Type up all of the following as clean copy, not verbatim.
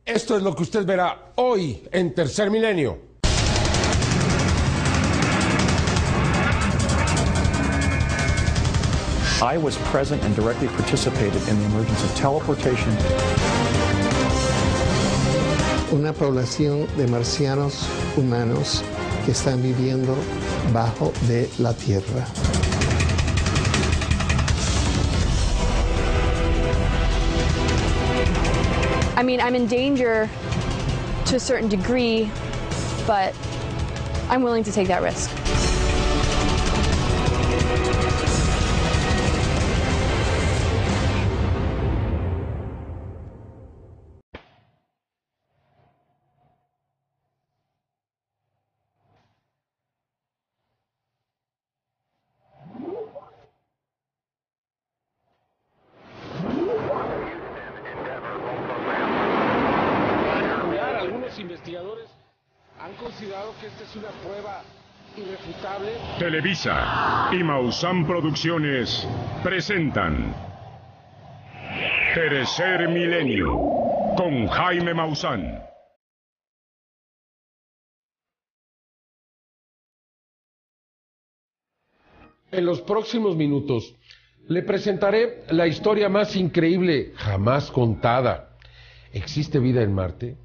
Esto es lo que usted verá hoy en Tercer Milenio. I was present and directly participated in the emergence of teleportation. Una población de marcianos humanos que están viviendo bajo de la Tierra. I mean, I'm in danger to a certain degree, but I'm willing to take that risk. Algunos investigadores han considerado que esta es una prueba irrefutable. Televisa y Maussan Producciones presentan Tercer Milenio con Jaime Maussan. En los próximos minutos le presentaré la historia más increíble jamás contada. ¿Existe vida en Marte?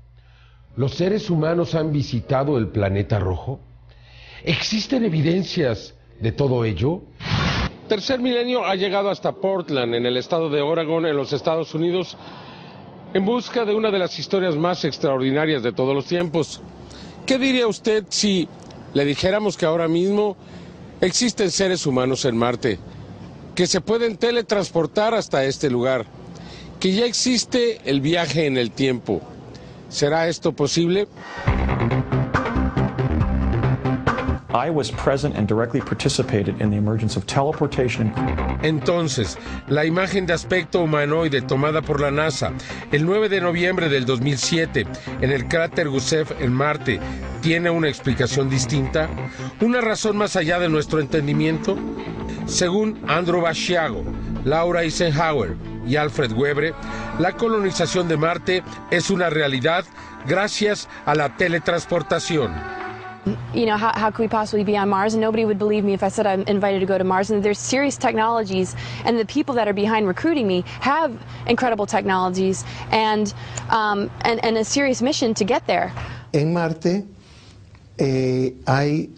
¿Los seres humanos han visitado el planeta rojo? ¿Existen evidencias de todo ello? Tercer Milenio ha llegado hasta Portland, en el estado de Oregon, en los Estados Unidos, en busca de una de las historias más extraordinarias de todos los tiempos. ¿Qué diría usted si le dijéramos que ahora mismo existen seres humanos en Marte, que se pueden teletransportar hasta este lugar, que ya existe el viaje en el tiempo? ¿Será esto posible? I was present and directly participated in the emergence of teleportation. Entonces, la imagen de aspecto humanoide tomada por la NASA el 9 de noviembre del 2007 en el cráter Gusev en Marte, ¿tiene una explicación distinta? ¿Una razón más allá de nuestro entendimiento? Según Andrew Basiago, Laura Eisenhower y Alfred Webre, la colonización de Marte es una realidad gracias a la teletransportación. You know, how could we possibly be on Mars? And nobody would believe me if I said I'm invited to go to Mars. And there's serious technologies, and the people that are behind recruiting me have incredible technologies and a serious mission to get there. En Marte hay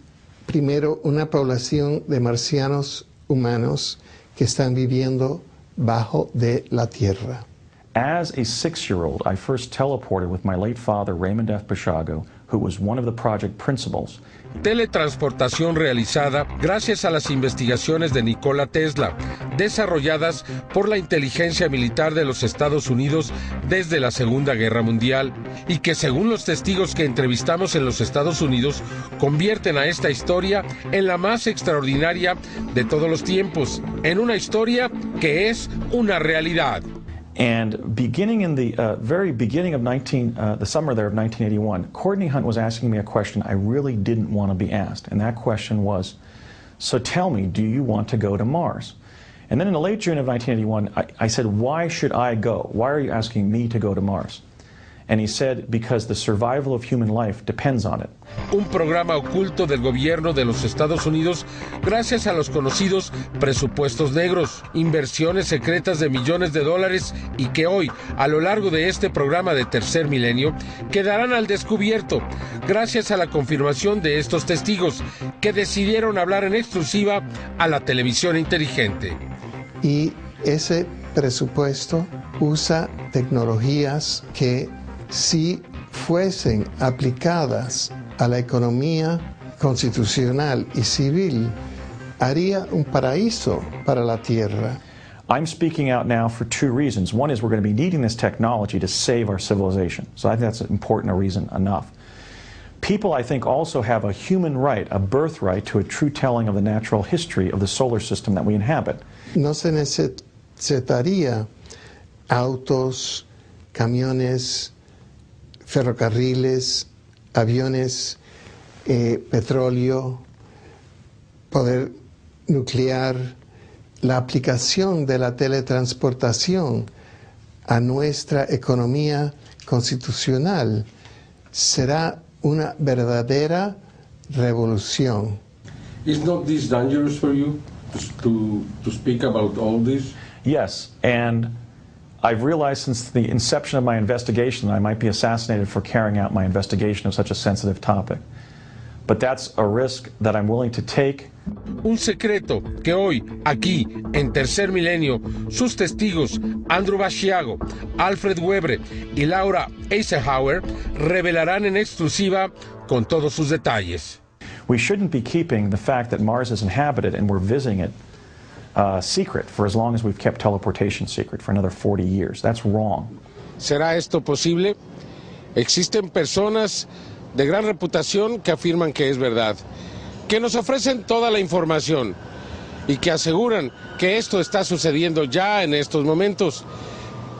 primero una población de marcianos humanos que están viviendo bajo de la Tierra. As a 6-year-old, I first teleported with my late father, Raymond F. Basiago, who was one of the project principals. Teletransportación realizada gracias a las investigaciones de Nikola Tesla, desarrolladas por la inteligencia militar de los Estados Unidos desde la Segunda Guerra Mundial, y que, según los testigos que entrevistamos en los Estados Unidos, convierten a esta historia en la más extraordinaria de todos los tiempos, en una historia que es una realidad. And beginning in the very beginning of the summer there of 1981, Courtney Hunt was asking me a question I really didn't want to be asked. And that question was, so tell me, do you want to go to Mars? And then in the late June of 1981, I said, why should I go? Why are you asking me to go to Mars? And he said, because the survival of human life depends on it. Un programa oculto del gobierno de los Estados Unidos gracias a los conocidos presupuestos negros, inversiones secretas de millones de dólares, y que hoy, a lo largo de este programa de Tercer Milenio, quedarán al descubierto gracias a la confirmación de estos testigos que decidieron hablar en exclusiva a la televisión inteligente. Y ese presupuesto usa tecnologías que, si fuesen aplicadas a la economía constitucional y civil, haría un paraíso para la Tierra. I'm speaking out now for two reasons. One is we're going to be needing this technology to save our civilization. So I think that's important a reason enough. People, I think, also have a human right, a birthright to a true telling of the natural history of the solar system that we inhabit. No se necesitaría autos, camiones, ferrocarriles, aviones, petróleo, poder nuclear. La aplicación de la teletransportación a nuestra economía constitucional. Será una verdadera revolución. Is not this dangerous for you to speak about all this? Yes, and I've realized since the inception of my investigation that I might be assassinated for carrying out my investigation of such a sensitive topic. But that's a risk that I'm willing to take. Un secreto que hoy, aquí, en Tercer Milenio, sus testigos, Andrew Basiago, Alfred Webre y Laura Eisenhower, revelarán en exclusiva con todos sus detalles. We shouldn't be keeping the fact that Mars is inhabited and we're visiting it secret for as long as we've kept teleportation secret, for another 40 years. That's wrong. ¿Será esto posible? Existen personas de gran reputación que afirman que es verdad, que nos ofrecen toda la información y que aseguran que esto está sucediendo ya en estos momentos,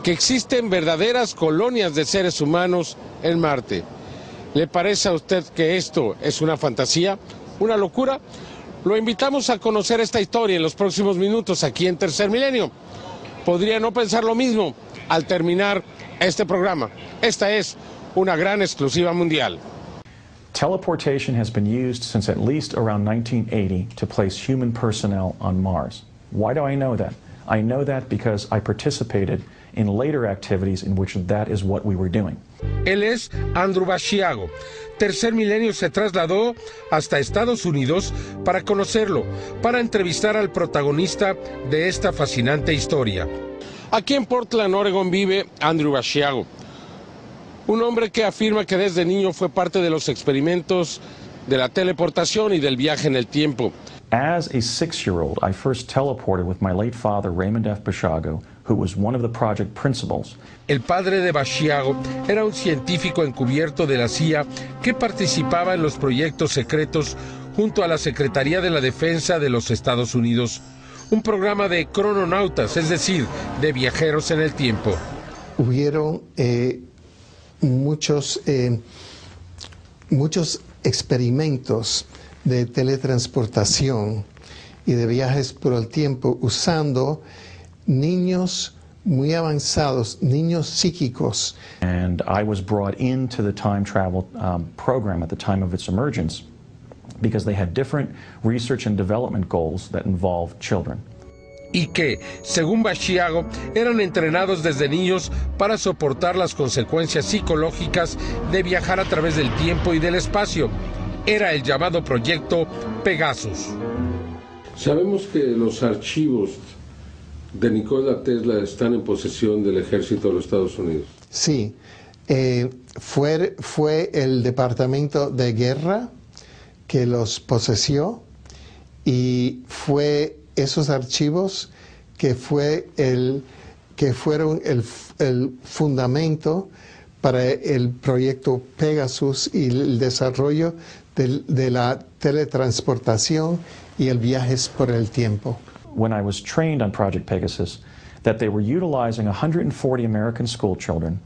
que existen verdaderas colonias de seres humanos en Marte. ¿Le parece a usted que esto es una fantasía, una locura? Lo invitamos a conocer esta historia en los próximos minutos aquí en Tercer Milenio. Podría no pensar lo mismo al terminar este programa. Esta es una gran exclusiva mundial. Teleportation has been used since at least around 1980 to place human personnel on Mars. Why do I know that? I know that because I participated in later activities in which that is what we were doing. Él es Andrew Basiago. Tercer Milenio se trasladó hasta Estados Unidos para conocerlo, para entrevistar al protagonista de esta fascinante historia. Aquí en Portland, Oregon, vive Andrew Basiago, un hombre que afirma que desde niño fue parte de los experimentos de la teleportación y del viaje en el tiempo. As a 6-year-old, I first teleported with my late father, Raymond F. Basiago, who was one of the project principals. El padre de Basiago era un científico encubierto de la CIA que participaba en los proyectos secretos junto a la Secretaría de la Defensa de los Estados Unidos, un programa de crononautas, es decir, de viajeros en el tiempo. Hubieron muchos experimentos de teletransportación y de viajes por el tiempo usando niños muy avanzados, niños psíquicos. And I was brought into the time travel program at the time of its emergence because they had different research and development goals that involved children. Y que, según Basiago, eran entrenados desde niños para soportar las consecuencias psicológicas de viajar a través del tiempo y del espacio. Era el llamado proyecto Pegasus. Sabemos que los archivos de Nikola Tesla están en posesión del ejército de los Estados Unidos. Sí, fue el Departamento de Guerra que los posesió y fue esos archivos que fueron el fundamento para el proyecto Pegasus y el desarrollo de la teletransportación y el viajes por el tiempo. When I was trained on Project Pegasus, that they were utilizing 140 American school children.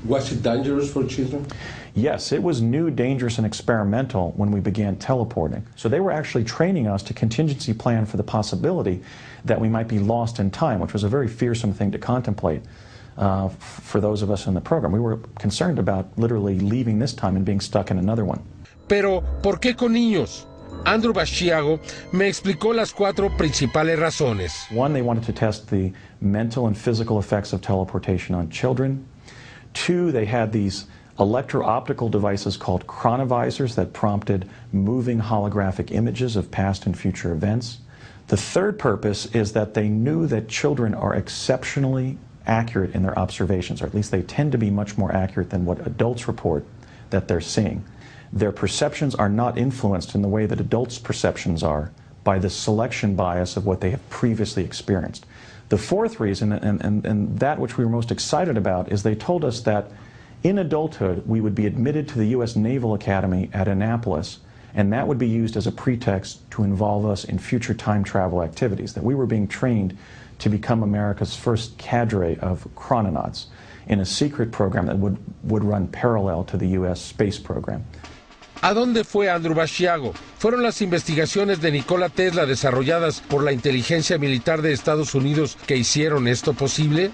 Was it dangerous for children? Yes, it was new, dangerous, and experimental when we began teleporting. So they were actually training us to contingency plan for the possibility that we might be lost in time, which was a very fearsome thing to contemplate for those of us in the program. We were concerned about literally leaving this time and being stuck in another one. Pero, ¿por qué con niños? Andrew Basiago me explicó las 4 principales razones. One, they wanted to test the mental and physical effects of teleportation on children. 2, they had these electro-optical devices called chronovisors that prompted moving holographic images of past and future events. The third purpose is that they knew that children are exceptionally accurate in their observations, or at least they tend to be much more accurate than what adults report that they're seeing. Their perceptions are not influenced in the way that adults' perceptions are by the selection bias of what they have previously experienced. The fourth reason, and that which we were most excited about, is they told us that in adulthood we would be admitted to the U.S. Naval Academy at Annapolis, and that would be used as a pretext to involve us in future time travel activities, that we were being trained to become America's first cadre of chrononauts in a secret program that would run parallel to the U.S. space program. ¿A dónde fue Andrew Basiago? ¿Fueron las investigaciones de Nikola Tesla desarrolladas por la inteligencia militar de Estados Unidos que hicieron esto posible?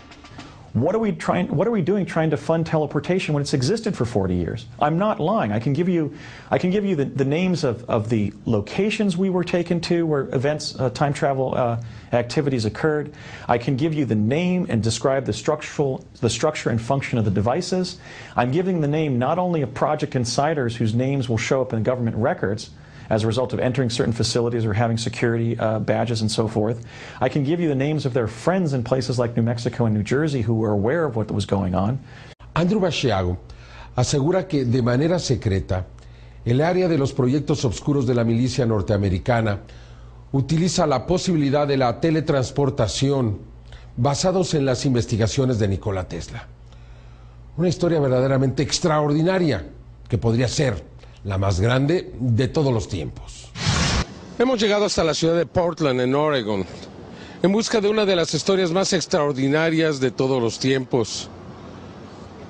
What are we doing trying to fund teleportation when it's existed for 40 years? I'm not lying. I can give you the names of the locations we were taken to where events, time travel activities occurred. I can give you the name and describe the structure and function of the devices. I'm giving the name not only of project insiders whose names will show up in government records as a result of entering certain facilities or having security badges and so forth. I can give you the names of their friends in places like New Mexico and New Jersey who were aware of what was going on. Andrew Basiago asegura que de manera secreta el área de los proyectos oscuros de la milicia norteamericana utiliza la posibilidad de la teletransportación basados en las investigaciones de Nikola Tesla. Una historia verdaderamente extraordinaria que podría ser la más grande de todos los tiempos. Hemos llegado hasta la ciudad de Portland, en Oregon, en busca de una de las historias más extraordinarias de todos los tiempos.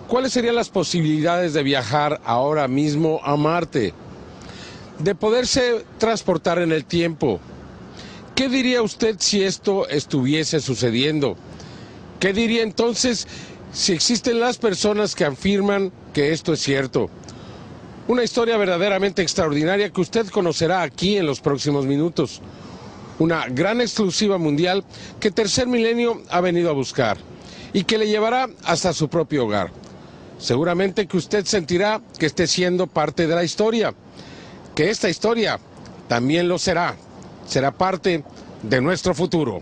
¿Cuáles serían las posibilidades de viajar ahora mismo a Marte? De poderse transportar en el tiempo. ¿Qué diría usted si esto estuviese sucediendo? ¿Qué diría entonces si existen las personas que afirman que esto es cierto? Una historia verdaderamente extraordinaria que usted conocerá aquí en los próximos minutos. Una gran exclusiva mundial que Tercer Milenio ha venido a buscar y que le llevará hasta su propio hogar. Seguramente que usted sentirá que esté siendo parte de la historia, que esta historia también lo será, será parte de nuestro futuro.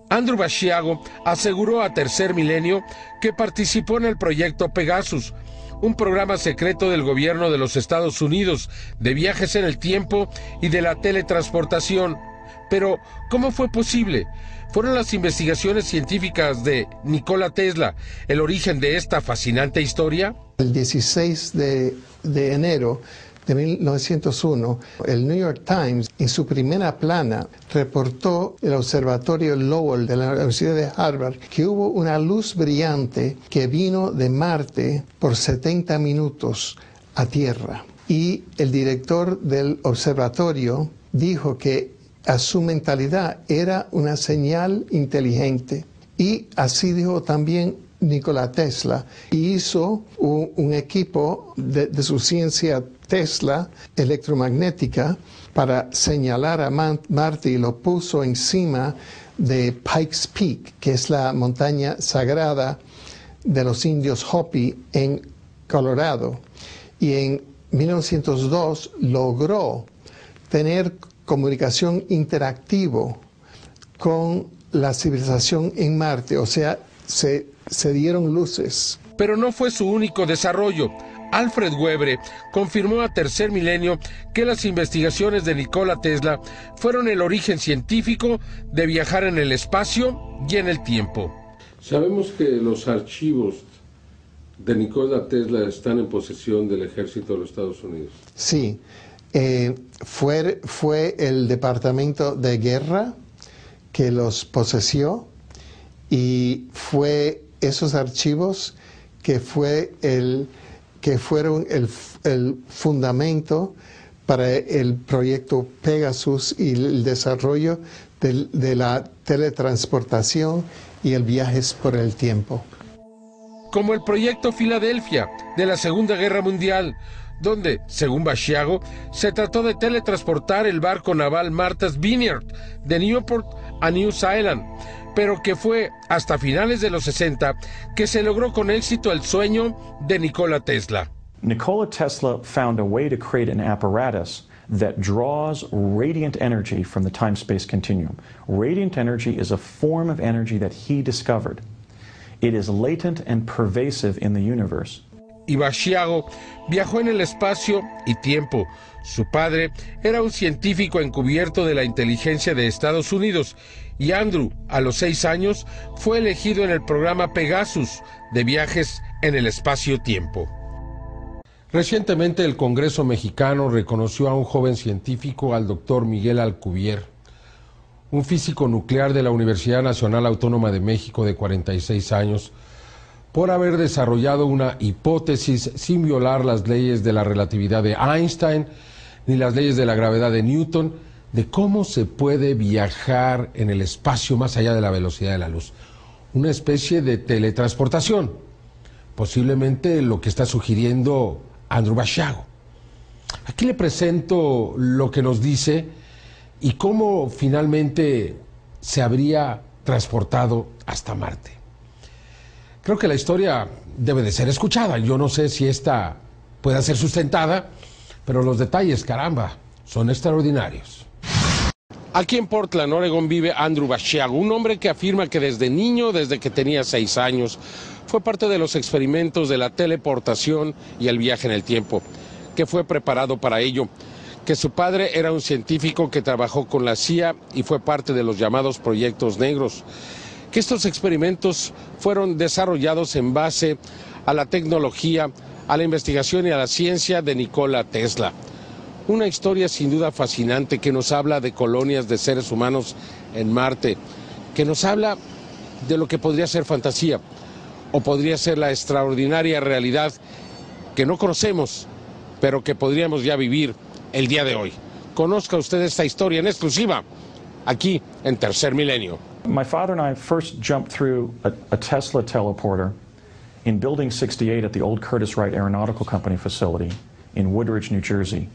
Andrew Basiago aseguró a Tercer Milenio que participó en el proyecto Pegasus, un programa secreto del gobierno de los Estados Unidos de viajes en el tiempo y de la teletransportación. Pero, ¿cómo fue posible? ¿Fueron las investigaciones científicas de Nikola Tesla el origen de esta fascinante historia? El 16 de enero de 1901, el New York Times, en su primera plana, reportó el observatorio Lowell de la Universidad de Harvard que hubo una luz brillante que vino de Marte por 70 minutos a Tierra. Y el director del observatorio dijo que a su mentalidad era una señal inteligente. Y así dijo también Nikola Tesla, y hizo un equipo de su ciencia Tesla electromagnética para señalar a Marte y lo puso encima de Pikes Peak, que es la montaña sagrada de los indios Hopi en Colorado. Y en 1902 logró tener comunicación interactivo con la civilización en Marte, o sea, se dieron luces. Pero no fue su único desarrollo. Alfred Webre confirmó a Tercer Milenio que las investigaciones de Nikola Tesla fueron el origen científico de viajar en el espacio y en el tiempo. Sabemos que los archivos de Nikola Tesla están en posesión del ejército de los Estados Unidos. Sí, fue el Departamento de Guerra que los posesió, y fue esos archivos que fueron el fundamento para el proyecto Pegasus y el desarrollo de la teletransportación y el viajes por el tiempo. Como el proyecto Filadelfia de la Segunda Guerra Mundial, donde, según Basiago, se trató de teletransportar el barco naval Martha's Vineyard de Newport a New Zealand, pero que fue hasta finales de los 60 que se logró con éxito el sueño de Nikola Tesla. Nikola Tesla found a way to create an apparatus that draws radiant energy from the time-space continuum. Radiant energy is a form of energy that he discovered. It is latent and pervasive in the universe. Y Basiago viajó en el espacio y tiempo. Su padre era un científico encubierto de la inteligencia de Estados Unidos, y Andrew, a los 6 años, fue elegido en el programa Pegasus de viajes en el espacio-tiempo. Recientemente el Congreso mexicano reconoció a un joven científico, al doctor Miguel Alcubierre, un físico nuclear de la Universidad Nacional Autónoma de México de 46 años, por haber desarrollado una hipótesis sin violar las leyes de la relatividad de Einstein ni las leyes de la gravedad de Newton, de cómo se puede viajar en el espacio más allá de la velocidad de la luz. una especie de teletransportación, posiblemente lo que está sugiriendo Andrew Basiago. Aquí le presento lo que nos dice y cómo finalmente se habría transportado hasta Marte. Creo que la historia debe de ser escuchada. Yo no sé si esta pueda ser sustentada, pero los detalles, caramba, son extraordinarios. Aquí en Portland, Oregon, vive Andrew Basiago, un hombre que afirma que desde niño, desde que tenía 6 años, fue parte de los experimentos de la teleportación y el viaje en el tiempo, que fue preparado para ello, que su padre era un científico que trabajó con la CIA y fue parte de los llamados proyectos negros, que estos experimentos fueron desarrollados en base a la tecnología, a la investigación y a la ciencia de Nikola Tesla. Una historia sin duda fascinante que nos habla de colonias de seres humanos en Marte, que nos habla de lo que podría ser fantasía o podría ser la extraordinaria realidad que no conocemos, pero que podríamos ya vivir el día de hoy. Conozca usted esta historia en exclusiva, aquí en Tercer Milenio. My father and I first jumped through a Tesla teleporter in Building 68 at the old Curtiss-Wright Aeronautical Company facility in Woodridge, New Jersey,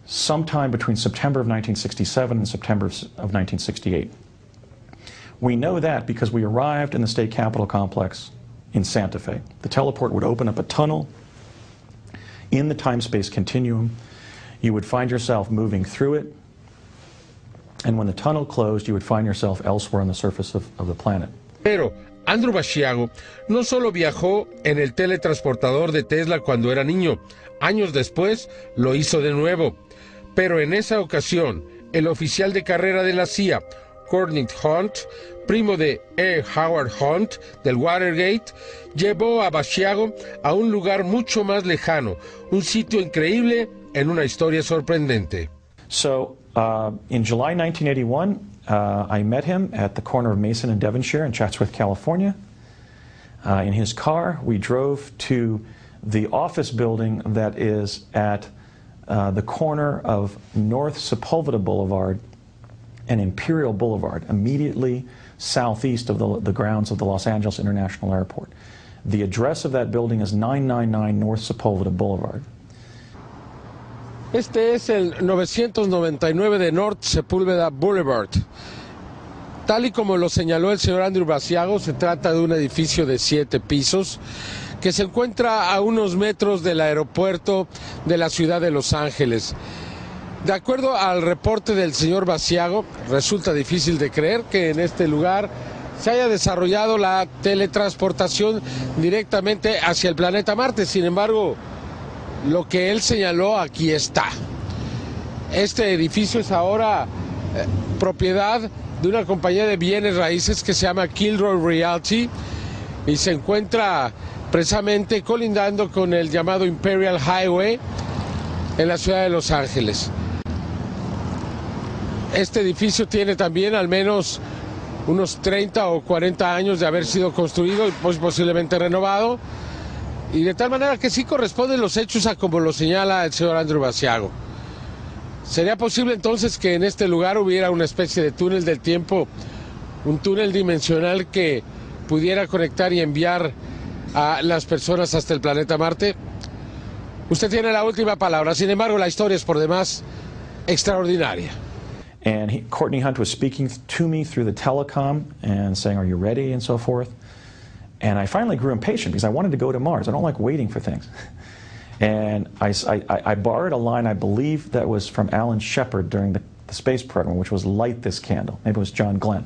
sometime between September of 1967 and September of 1968. We know that because we arrived in the state capitol complex in Santa Fe. The teleport would open up a tunnel in the time-space continuum. You would find yourself moving through it, and when the tunnel closed, you would find yourself elsewhere on the surface of the planet. Pero Andrew Basiago no solo viajó en el teletransportador de Tesla cuando era niño, años después lo hizo de nuevo. Pero en esa ocasión, el oficial de carrera de la CIA, Courtney Hunt, primo de E. Howard Hunt del Watergate, llevó a Basiago a un lugar mucho más lejano, un sitio increíble en una historia sorprendente. So, in July 1981, I met him at the corner of Mason and Devonshire in Chatsworth, California. In his car, we drove to the office building that is at the corner of North Sepulveda Boulevard and Imperial Boulevard, immediately southeast of the grounds of the Los Angeles International Airport. The address of that building is 999 North Sepulveda Boulevard. Este es el 999 de North Sepulveda Boulevard. Tal y como lo señaló el señor Andrew Basiago, se trata de un edificio de 7 pisos que se encuentra a unos metros del aeropuerto de la ciudad de Los Ángeles. De acuerdo al reporte del señor Basiago, resulta difícil de creer que en este lugar se haya desarrollado la teletransportación directamente hacia el planeta Marte. Sin embargo, lo que él señaló aquí está. Este edificio es ahora propiedad de una compañía de bienes raíces que se llama Kilroy Realty y se encuentra precisamente colindando con el llamado Imperial Highway en la ciudad de Los Ángeles. Este edificio tiene también al menos unos 30 o 40 años de haber sido construido y posiblemente renovado, y de tal manera que sí corresponden los hechos a como lo señala el señor Andrew Basiago. ¿Sería posible entonces que en este lugar hubiera una especie de túnel del tiempo, un túnel dimensional que pudiera conectar y enviar a las personas hasta el planeta Marte? Usted tiene la última palabra, sin embargo la historia es por demás extraordinaria. And Courtney Hunt was speaking to me through the telecom and saying, "Are you ready?" and so forth. And I finally grew impatient because I wanted to go to Mars. I don't like waiting for things. And I borrowed a line, I believe, that was from Alan Shepard during the space program, which was "Light this candle." Maybe it was John Glenn.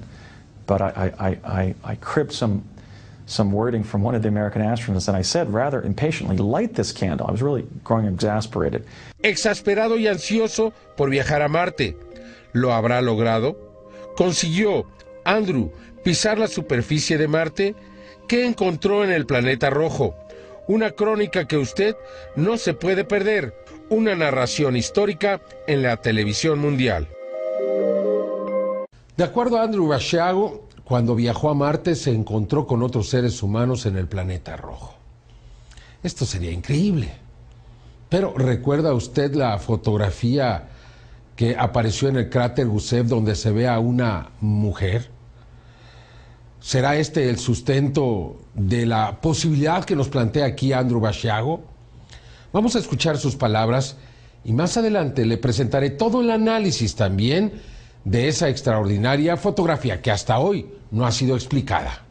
But I cribbed some wording from one of the American astronauts, and I said rather impatiently, "Light this candle." I was really growing exasperated. Exasperado y ansioso por viajar a Marte. ¿Lo habrá logrado? ¿Consiguió Andrew pisar la superficie de Marte? ¿Qué encontró en el planeta rojo? Una crónica que usted no se puede perder. Una narración histórica en la televisión mundial. De acuerdo a Andrew Basiago, cuando viajó a Marte se encontró con otros seres humanos en el planeta rojo. Esto sería increíble. Pero ¿recuerda usted la fotografía que apareció en el cráter Gusev donde se ve a una mujer? ¿Será este el sustento de la posibilidad que nos plantea aquí Andrew Basiago? Vamos a escuchar sus palabras y más adelante le presentaré todo el análisis también de esa extraordinaria fotografía que hasta hoy no ha sido explicada.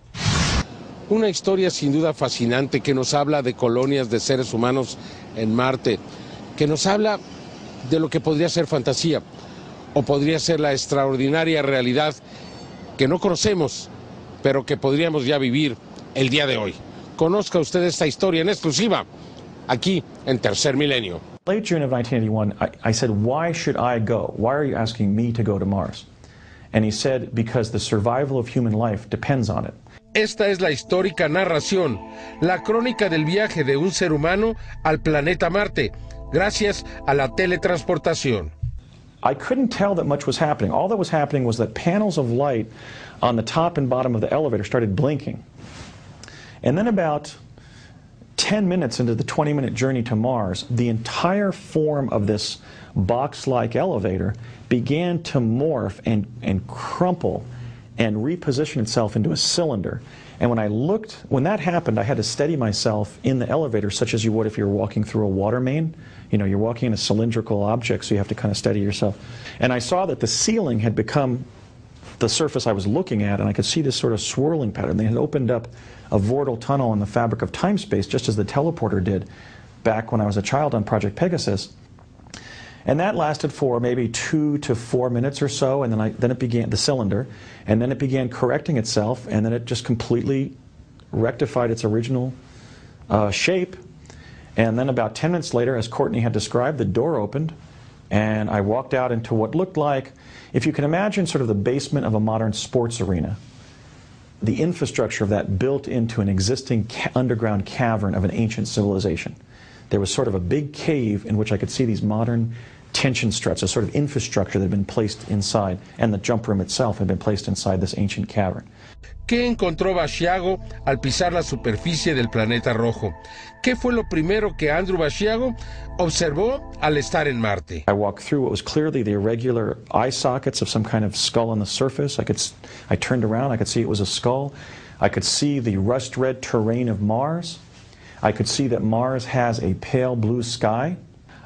Una historia sin duda fascinante que nos habla de colonias de seres humanos en Marte, que nos habla de lo que podría ser fantasía o podría ser la extraordinaria realidad que no conocemos, pero que podríamos ya vivir el día de hoy. Conozca usted esta historia en exclusiva, aquí en Tercer Milenio. Late June of 1981, I said, why should I go? Why are you asking me to go to Mars? And he said, because the survival of human life depends on it. Esta es la histórica narración, la crónica del viaje de un ser humano al planeta Marte, gracias a la teletransportación. I couldn't tell that much was happening. All that was happening was that panels of light on the top and bottom of the elevator started blinking. And then about 10 minutes into the 20-minute journey to Mars, the entire form of this box-like elevator began to morph and crumple and reposition itself into a cylinder. And when that happened, I had to steady myself in the elevator, such as you would if you were walking through a water main. You know, you're walking in a cylindrical object, so you have to kind of steady yourself. And I saw that the ceiling had become the surface I was looking at, and I could see this sort of swirling pattern. They had opened up a vortal tunnel in the fabric of time-space, just as the teleporter did back when I was a child on Project Pegasus. And that lasted for maybe 2 to 4 minutes or so, and then it began, the cylinder, and then it began correcting itself, and then it just completely rectified its original shape. And then about 10 minutes later, as Courtney had described, the door opened, and I walked out into what looked like, if you can imagine sort of the basement of a modern sports arena, the infrastructure of that built into an existing underground cavern of an ancient civilization. There was sort of a big cave in which I could see these modern tension struts, a sort of infrastructure that had been placed inside, and the jump room itself had been placed inside this ancient cavern. ¿Qué encontró Basiago al pisar la superficie del planeta rojo? ¿Qué fue lo primero que Andrew Basiago observó al estar en Marte? I walked through what was clearly the irregular eye sockets of some kind of skull on the surface. I turned around, I could see it was a skull. I could see the rust-red terrain of Mars. I could see that Mars has a pale blue sky.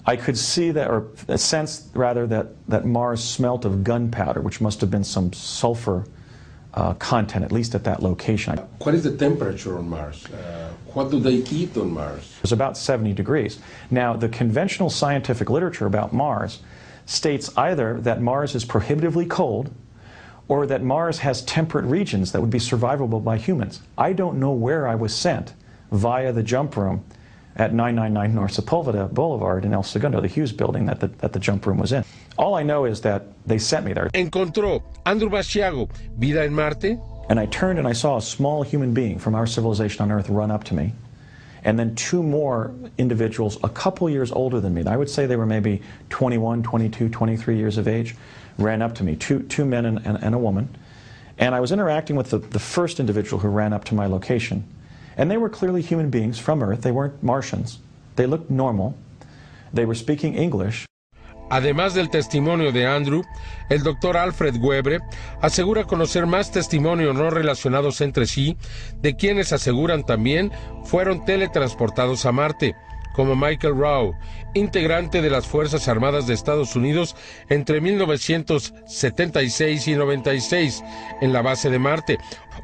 I could see that, or sense rather, that Mars smelt of gunpowder, which must have been some sulfur content, at least at that location. What is the temperature on Mars? What do they eat on Mars? It was about 70 degrees. Now, the conventional scientific literature about Mars states either that Mars is prohibitively cold or that Mars has temperate regions that would be survivable by humans. I don't know where I was sent via the jump room at 999 North Sepulveda Boulevard in El Segundo, the Hughes building that the jump room was in. All I know is that they sent me there. ¿Encontró Andrew Basiago vida en Marte? And I turned and I saw a small human being from our civilization on Earth run up to me. And then 2 more individuals a couple years older than me. I would say they were maybe 21, 22, 23 years of age, ran up to me, two men and a woman. And I was interacting with the first individual who ran up to my location. And they were clearly human beings from Earth. They weren't Martians. They looked normal. They were speaking English. Además del testimonio de Andrew, el doctor Alfred Webre asegura conocer más testimonios no relacionados entre sí de quienes aseguran también fueron teletransportados a Marte, como Michael Rowe, integrante de las Fuerzas Armadas de Estados Unidos entre 1976 y 96 en la base de Marte,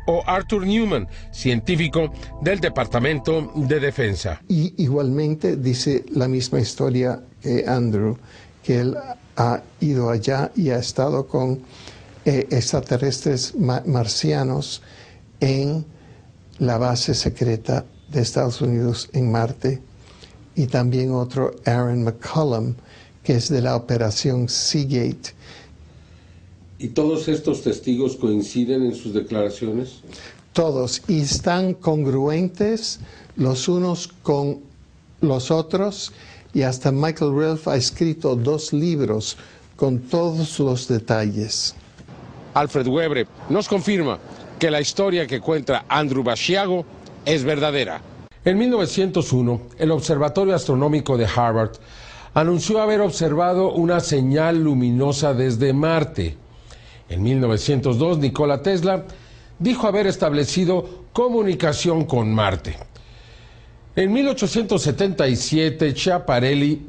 o Arthur Newman, científico del Departamento de Defensa. Y igualmente dice la misma historia que Andrew, que él ha ido allá y ha estado con extraterrestres marcianos en la base secreta de Estados Unidos en Marte, y también otro, Aaron McCollum, que es de la operación Seagate. ¿Y todos estos testigos coinciden en sus declaraciones? Todos, y están congruentes los unos con los otros, y hasta Michael Relf ha escrito 2 libros con todos los detalles. Alfred Webre nos confirma que la historia que cuenta Andrew Basiago es verdadera. En 1901, el Observatorio Astronómico de Harvard anunció haber observado una señal luminosa desde Marte. En 1902, Nikola Tesla dijo haber establecido comunicación con Marte. En 1877, Schiaparelli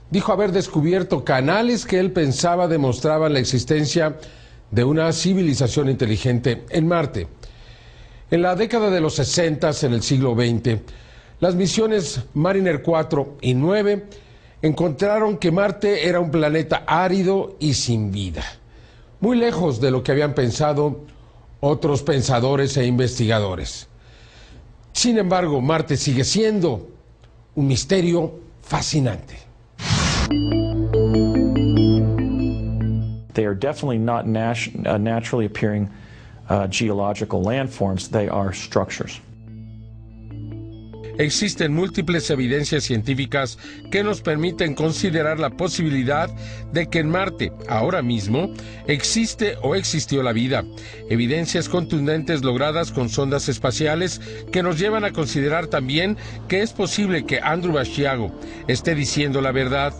dijo haber descubierto canales que él pensaba demostraban la existencia de una civilización inteligente en Marte. En la década de los 60, en el siglo XX, las misiones Mariner 4 y 9 encontraron que Marte era un planeta árido y sin vida, muy lejos de lo que habían pensado otros pensadores e investigadores. Sin embargo, Marte sigue siendo un misterio fascinante. They are definitely not naturally appearing geological landforms. They are structures. Existen múltiples evidencias científicas que nos permiten considerar la posibilidad de que en Marte, ahora mismo, existe o existió la vida. Evidencias contundentes logradas con sondas espaciales que nos llevan a considerar también que es posible que Andrew Basiago esté diciendo la verdad.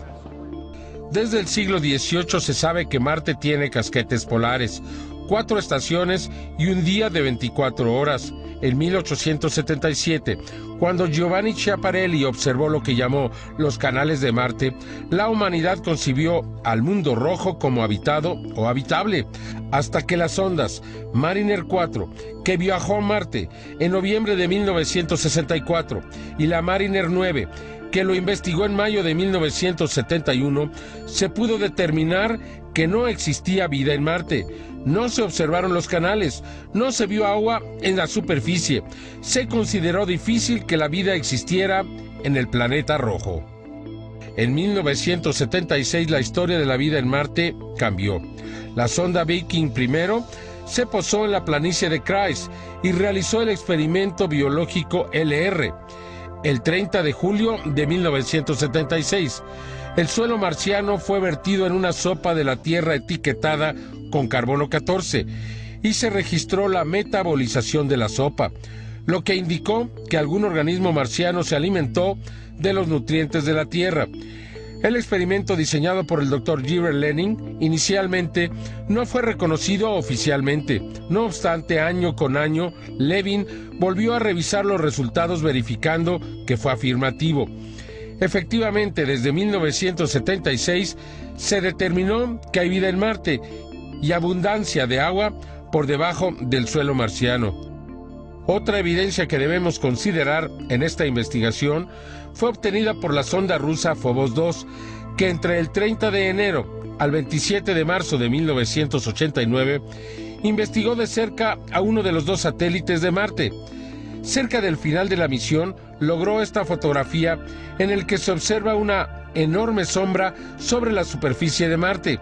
Desde el siglo XVIII se sabe que Marte tiene casquetes polares, 4 estaciones y un día de 24 horas. En 1877, cuando Giovanni Schiaparelli observó lo que llamó los canales de Marte, la humanidad concibió al mundo rojo como habitado o habitable, hasta que las sondas Mariner 4, que viajó a Marte en noviembre de 1964, y la Mariner 9, que lo investigó en mayo de 1971, se pudo determinar que no existía vida en Marte. No se observaron los canales, no se vio agua en la superficie. Se consideró difícil que la vida existiera en el planeta rojo. En 1976 la historia de la vida en Marte cambió. La sonda Viking I se posó en la planicie de Krais y realizó el experimento biológico LR. El 30 de julio de 1976, el suelo marciano fue vertido en una sopa de la Tierra etiquetada con carbono 14 y se registró la metabolización de la sopa, lo que indicó que algún organismo marciano se alimentó de los nutrientes de la Tierra. El experimento diseñado por el Dr. Giver Lenin inicialmente no fue reconocido oficialmente. No obstante, año con año, Levin volvió a revisar los resultados verificando que fue afirmativo. Efectivamente, desde 1976 se determinó que hay vida en Marte y abundancia de agua por debajo del suelo marciano. Otra evidencia que debemos considerar en esta investigación fue obtenida por la sonda rusa Phobos 2, que entre el 30 de enero al 27 de marzo de 1989 investigó de cerca a uno de los 2 satélites de Marte. Cerca del final de la misión logró esta fotografía en el que se observa una enorme sombra sobre la superficie de Marte.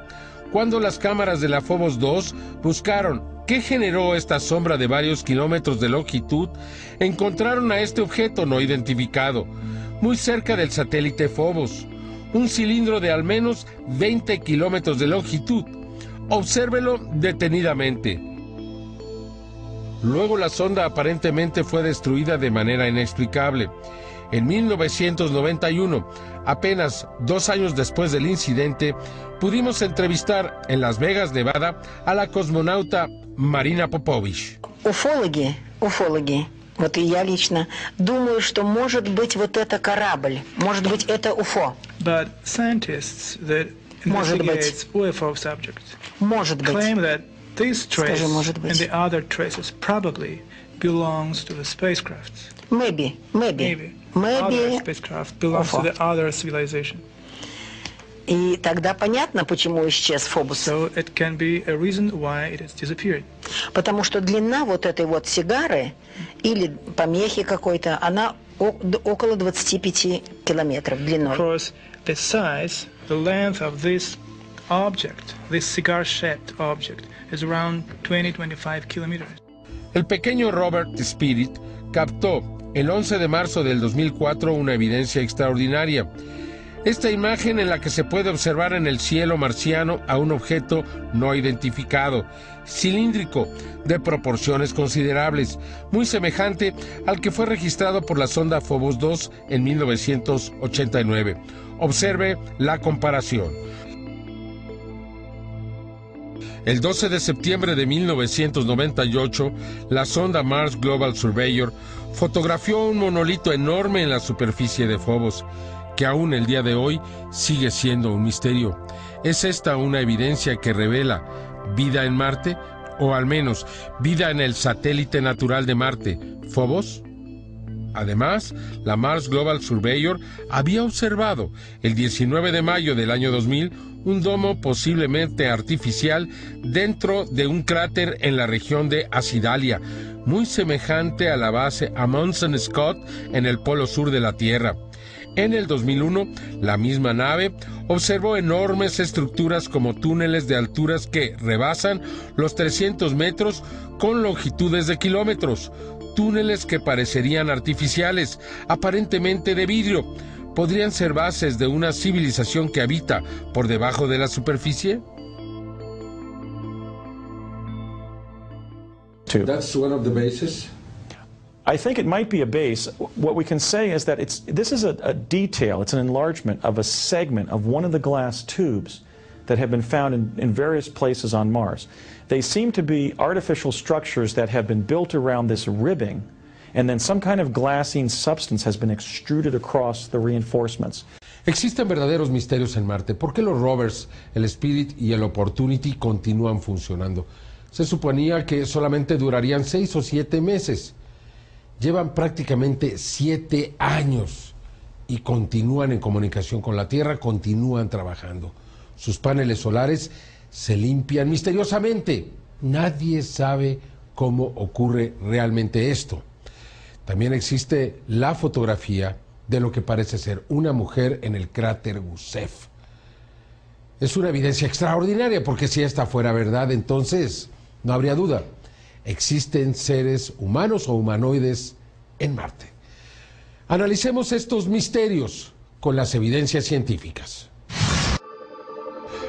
Cuando las cámaras de la Phobos 2 buscaron qué generó esta sombra de varios kilómetros de longitud, encontraron a este objeto no identificado, muy cerca del satélite Phobos, un cilindro de al menos 20 kilómetros de longitud. Obsérvelo detenidamente. Luego la sonda aparentemente fue destruida de manera inexplicable. En 1991, apenas 2 años después del incidente, pudimos entrevistar en Las Vegas, Nevada, a la cosmonauta Marina Popovich. Уфологи, вот и я лично думаю, что может быть вот это корабль, может быть это УФО. But scientists that investigate UFO subjects claim that this trace and the other traces probably belongs to the spacecraft. Maybe. Other spacecraft belongs to the other civilization. И тогда понятно, почему исчез Фобос. So it can be a reason why it has disappeared. Потому что длина вот этой вот сигары или помехи какой-то, она около 25 километров длиной. Because the size, the length of this object, this cigar-shaped object, is around 20-25 kilometers. El pequeño Robert Spirit captó el 11 de marzo del 2004 una evidencia extraordinaria. Esta imagen en la que se puede observar en el cielo marciano a un objeto no identificado, cilíndrico, de proporciones considerables, muy semejante al que fue registrado por la sonda Phobos 2 en 1989. Observe la comparación. El 12 de septiembre de 1998, la sonda Mars Global Surveyor fotografió un monolito enorme en la superficie de Phobos, que aún el día de hoy sigue siendo un misterio. ¿Es esta una evidencia que revela vida en Marte? O al menos, vida en el satélite natural de Marte, Phobos. Además, la Mars Global Surveyor había observado el 19 de mayo del año 2000 un domo posiblemente artificial dentro de un cráter en la región de Acidalia, muy semejante a la base Amundsen Scott en el polo sur de la Tierra. En el 2001, la misma nave observó enormes estructuras como túneles de alturas que rebasan los 300 metros con longitudes de kilómetros, túneles que parecerían artificiales, aparentemente de vidrio. ¿Podrían ser bases de una civilización que habita por debajo de la superficie? That's one of the bases. I think it might be a base. What we can say is that this is a detail, it's an enlargement of a segment of one of the glass tubes that have been found in various places on Mars. They seem to be artificial structures that have been built around this ribbing, and then some kind of glassine substance has been extruded across the reinforcements. Existen verdaderos misterios en Marte. ¿Por qué los rovers, el Spirit y el Opportunity continúan funcionando? Se suponía que solamente durarían 6 o 7 meses. Llevan prácticamente 7 años y continúan en comunicación con la Tierra, continúan trabajando. Sus paneles solares se limpian misteriosamente. Nadie sabe cómo ocurre realmente esto. También existe la fotografía de lo que parece ser una mujer en el cráter Gusev. Es una evidencia extraordinaria porque si esta fuera verdad, entonces no habría duda. Existen seres humanos o humanoides en Marte. Analicemos estos misterios con las evidencias científicas.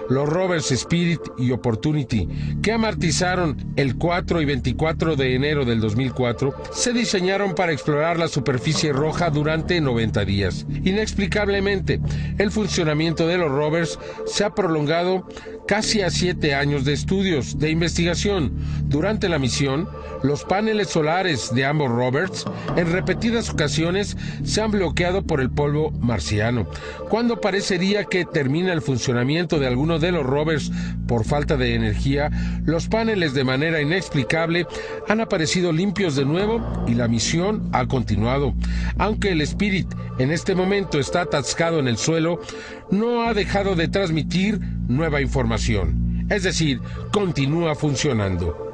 Los rovers Spirit y Opportunity, que amartizaron el 4 y 24 de enero del 2004, se diseñaron para explorar la superficie roja durante 90 días. Inexplicablemente, el funcionamiento de los rovers se ha prolongado casi a 7 años de estudios, de investigación. Durante la misión, los paneles solares de ambos rovers en repetidas ocasiones se han bloqueado por el polvo marciano. Cuando parecería que termina el funcionamiento de algunos de los rovers por falta de energía, los paneles de manera inexplicable han aparecido limpios de nuevo y la misión ha continuado. Aunque el Spirit en este momento está atascado en el suelo, no ha dejado de transmitir nueva información. Es decir, continúa funcionando.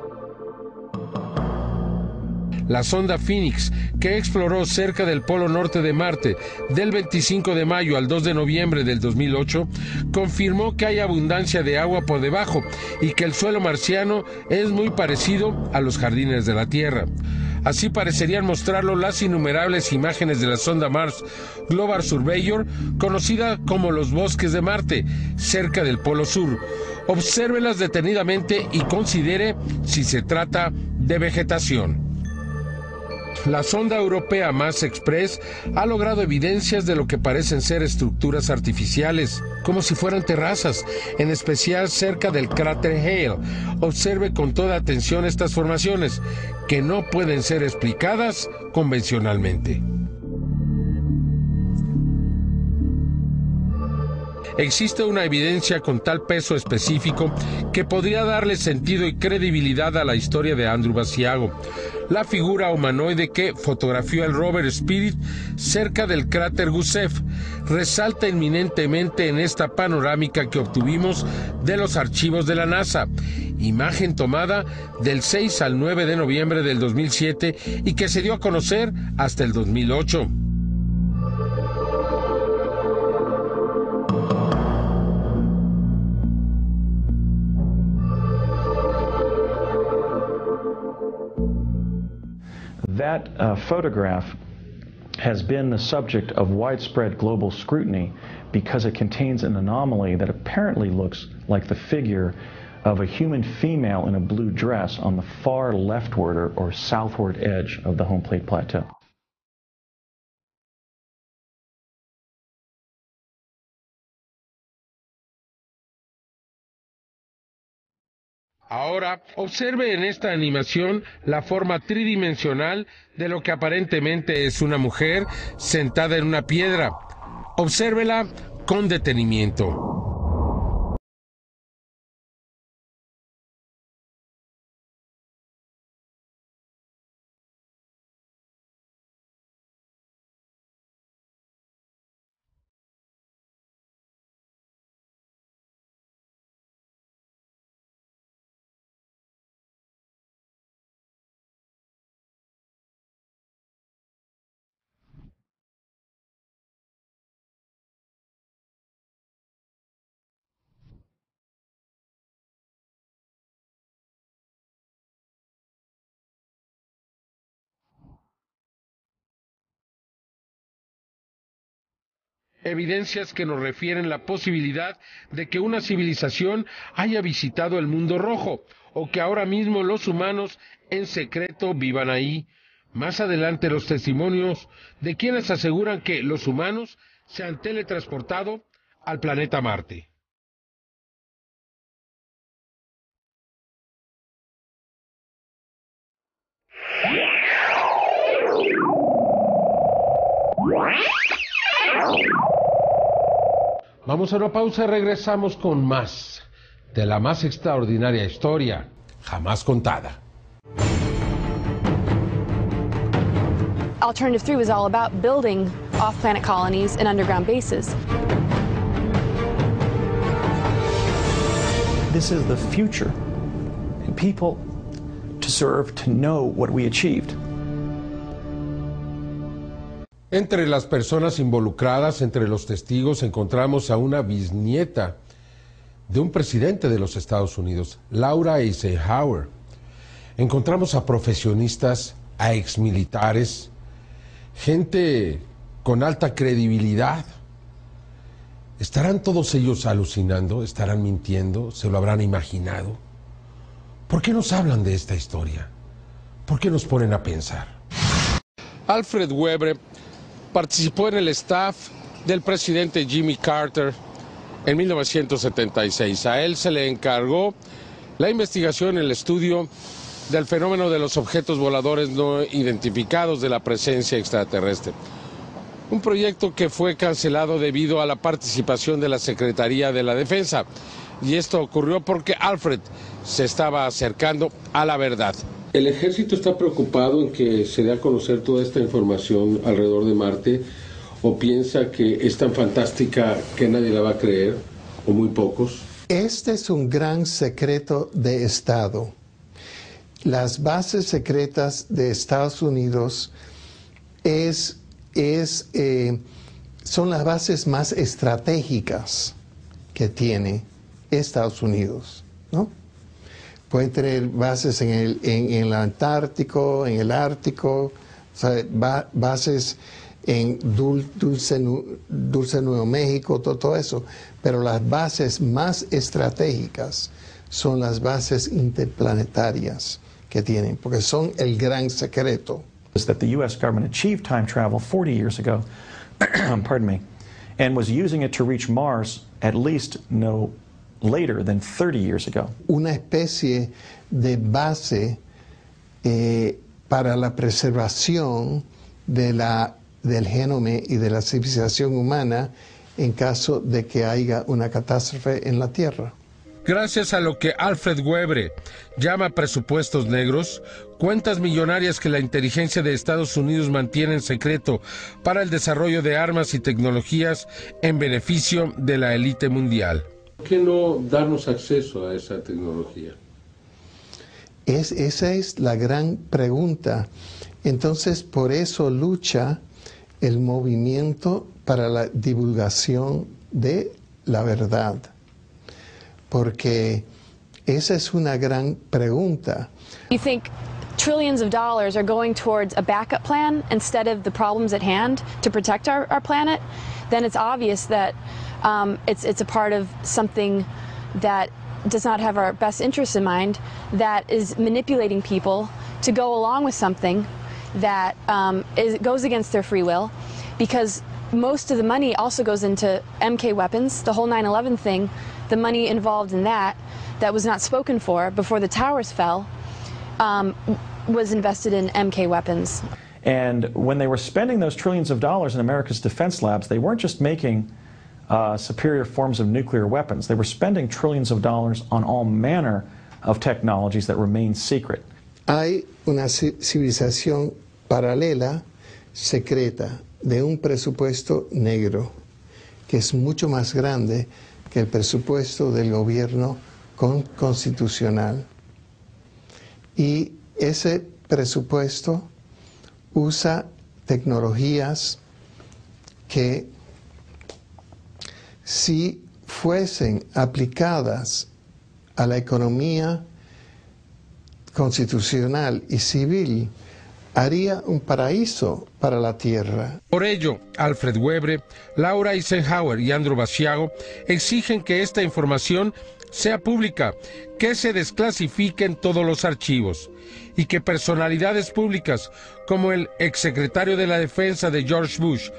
La sonda Phoenix, que exploró cerca del polo norte de Marte del 25 de mayo al 2 de noviembre del 2008, confirmó que hay abundancia de agua por debajo y que el suelo marciano es muy parecido a los jardines de la Tierra. Así parecerían mostrarlo las innumerables imágenes de la sonda Mars Global Surveyor, conocida como los bosques de Marte, cerca del Polo Sur. Obsérvelas detenidamente y considere si se trata de vegetación. La sonda europea Mars Express ha logrado evidencias de lo que parecen ser estructuras artificiales, como si fueran terrazas, en especial cerca del cráter Hale. Observe con toda atención estas formaciones, que no pueden ser explicadas convencionalmente. Existe una evidencia con tal peso específico que podría darle sentido y credibilidad a la historia de Andrew Basiago, la figura humanoide que fotografió el rover Spirit cerca del cráter Gusev. Resalta inminentemente en esta panorámica que obtuvimos de los archivos de la NASA, imagen tomada del 6 al 9 de noviembre del 2007 y que se dio a conocer hasta el 2008. That photograph has been the subject of widespread global scrutiny because it contains an anomaly that apparently looks like the figure of a human female in a blue dress on the far leftward or southward edge of the home plate plateau. Ahora, observe en esta animación la forma tridimensional de lo que aparentemente es una mujer sentada en una piedra. Obsérvela con detenimiento. Evidencias que nos refieren la posibilidad de que una civilización haya visitado el mundo rojo, o que ahora mismo los humanos en secreto vivan ahí. Más adelante los testimonios de quienes aseguran que los humanos se han teletransportado al planeta Marte. Vamos a una pausa y regresamos con más de la más extraordinaria historia jamás contada. Alternative 3 was all about building off-planet colonies and underground bases. This is the future, and people deserve to know what we achieved. Entre las personas involucradas, entre los testigos, encontramos a una bisnieta de un presidente de los Estados Unidos, Laura Eisenhower. Encontramos a profesionistas, a exmilitares, gente con alta credibilidad. ¿Estarán todos ellos alucinando? ¿Estarán mintiendo? ¿Se lo habrán imaginado? ¿Por qué nos hablan de esta historia? ¿Por qué nos ponen a pensar? Alfred Webre participó en el staff del presidente Jimmy Carter en 1976. A él se le encargó la investigación, el estudio del fenómeno de los objetos voladores no identificados, de la presencia extraterrestre. Un proyecto que fue cancelado debido a la participación de la Secretaría de la Defensa. Y esto ocurrió porque Alfred se estaba acercando a la verdad. ¿El ejército está preocupado en que se dé a conocer toda esta información alrededor de Marte? ¿O piensa que es tan fantástica que nadie la va a creer? ¿O muy pocos? Este es un gran secreto de Estado. Las bases secretas de Estados Unidos son las bases más estratégicas que tiene Estados Unidos, ¿no? Pueden tener bases en el Antártico, en el Ártico, o sea, bases en Dulce Nuevo México, todo eso. Pero las bases más estratégicas son las bases interplanetarias que tienen, porque son el gran secreto. Is that the U.S. government achieved time travel 40 years ago, pardon me, and was using it to reach Mars at least no later than 30 years ago. Una especie de base para la preservación del genoma y de la civilización humana en caso de que haya una catástrofe en la Tierra. Gracias a lo que Alfred Webre llama presupuestos negros, cuentas millonarias que la inteligencia de Estados Unidos mantiene en secreto para el desarrollo de armas y tecnologías en beneficio de la élite mundial. ¿Por qué no darnos acceso a esa tecnología? Esa es la gran pregunta. Entonces, por eso lucha el movimiento para la divulgación de la verdad. Porque esa es una gran pregunta. You think trillions of dollars are going towards a backup plan instead of the problems at hand to protect our planet, then it's obvious that it's a part of something that does not have our best interests in mind, that is manipulating people to go along with something that goes against their free will, because most of the money also goes into MK weapons, the whole 9/11 thing, the money involved in that was not spoken for before the towers fell, was invested in MK weapons. And when they were spending those trillions of dollars in America's defense labs, they weren't just making superior forms of nuclear weapons. They were spending trillions of dollars on all manner of technologies that remain secret. Hay una civilización paralela, secreta, de un presupuesto negro, que es mucho más grande que el presupuesto del gobierno constitucional. Y ese presupuesto usa tecnologías que, si fuesen aplicadas a la economía constitucional y civil, haría un paraíso para la tierra. Por ello, Alfred Webre, Laura Eisenhower y Andrew Basiago exigen que esta información sea pública, que se desclasifiquen todos los archivos y que personalidades públicas como el exsecretario de la Defensa de George Bush,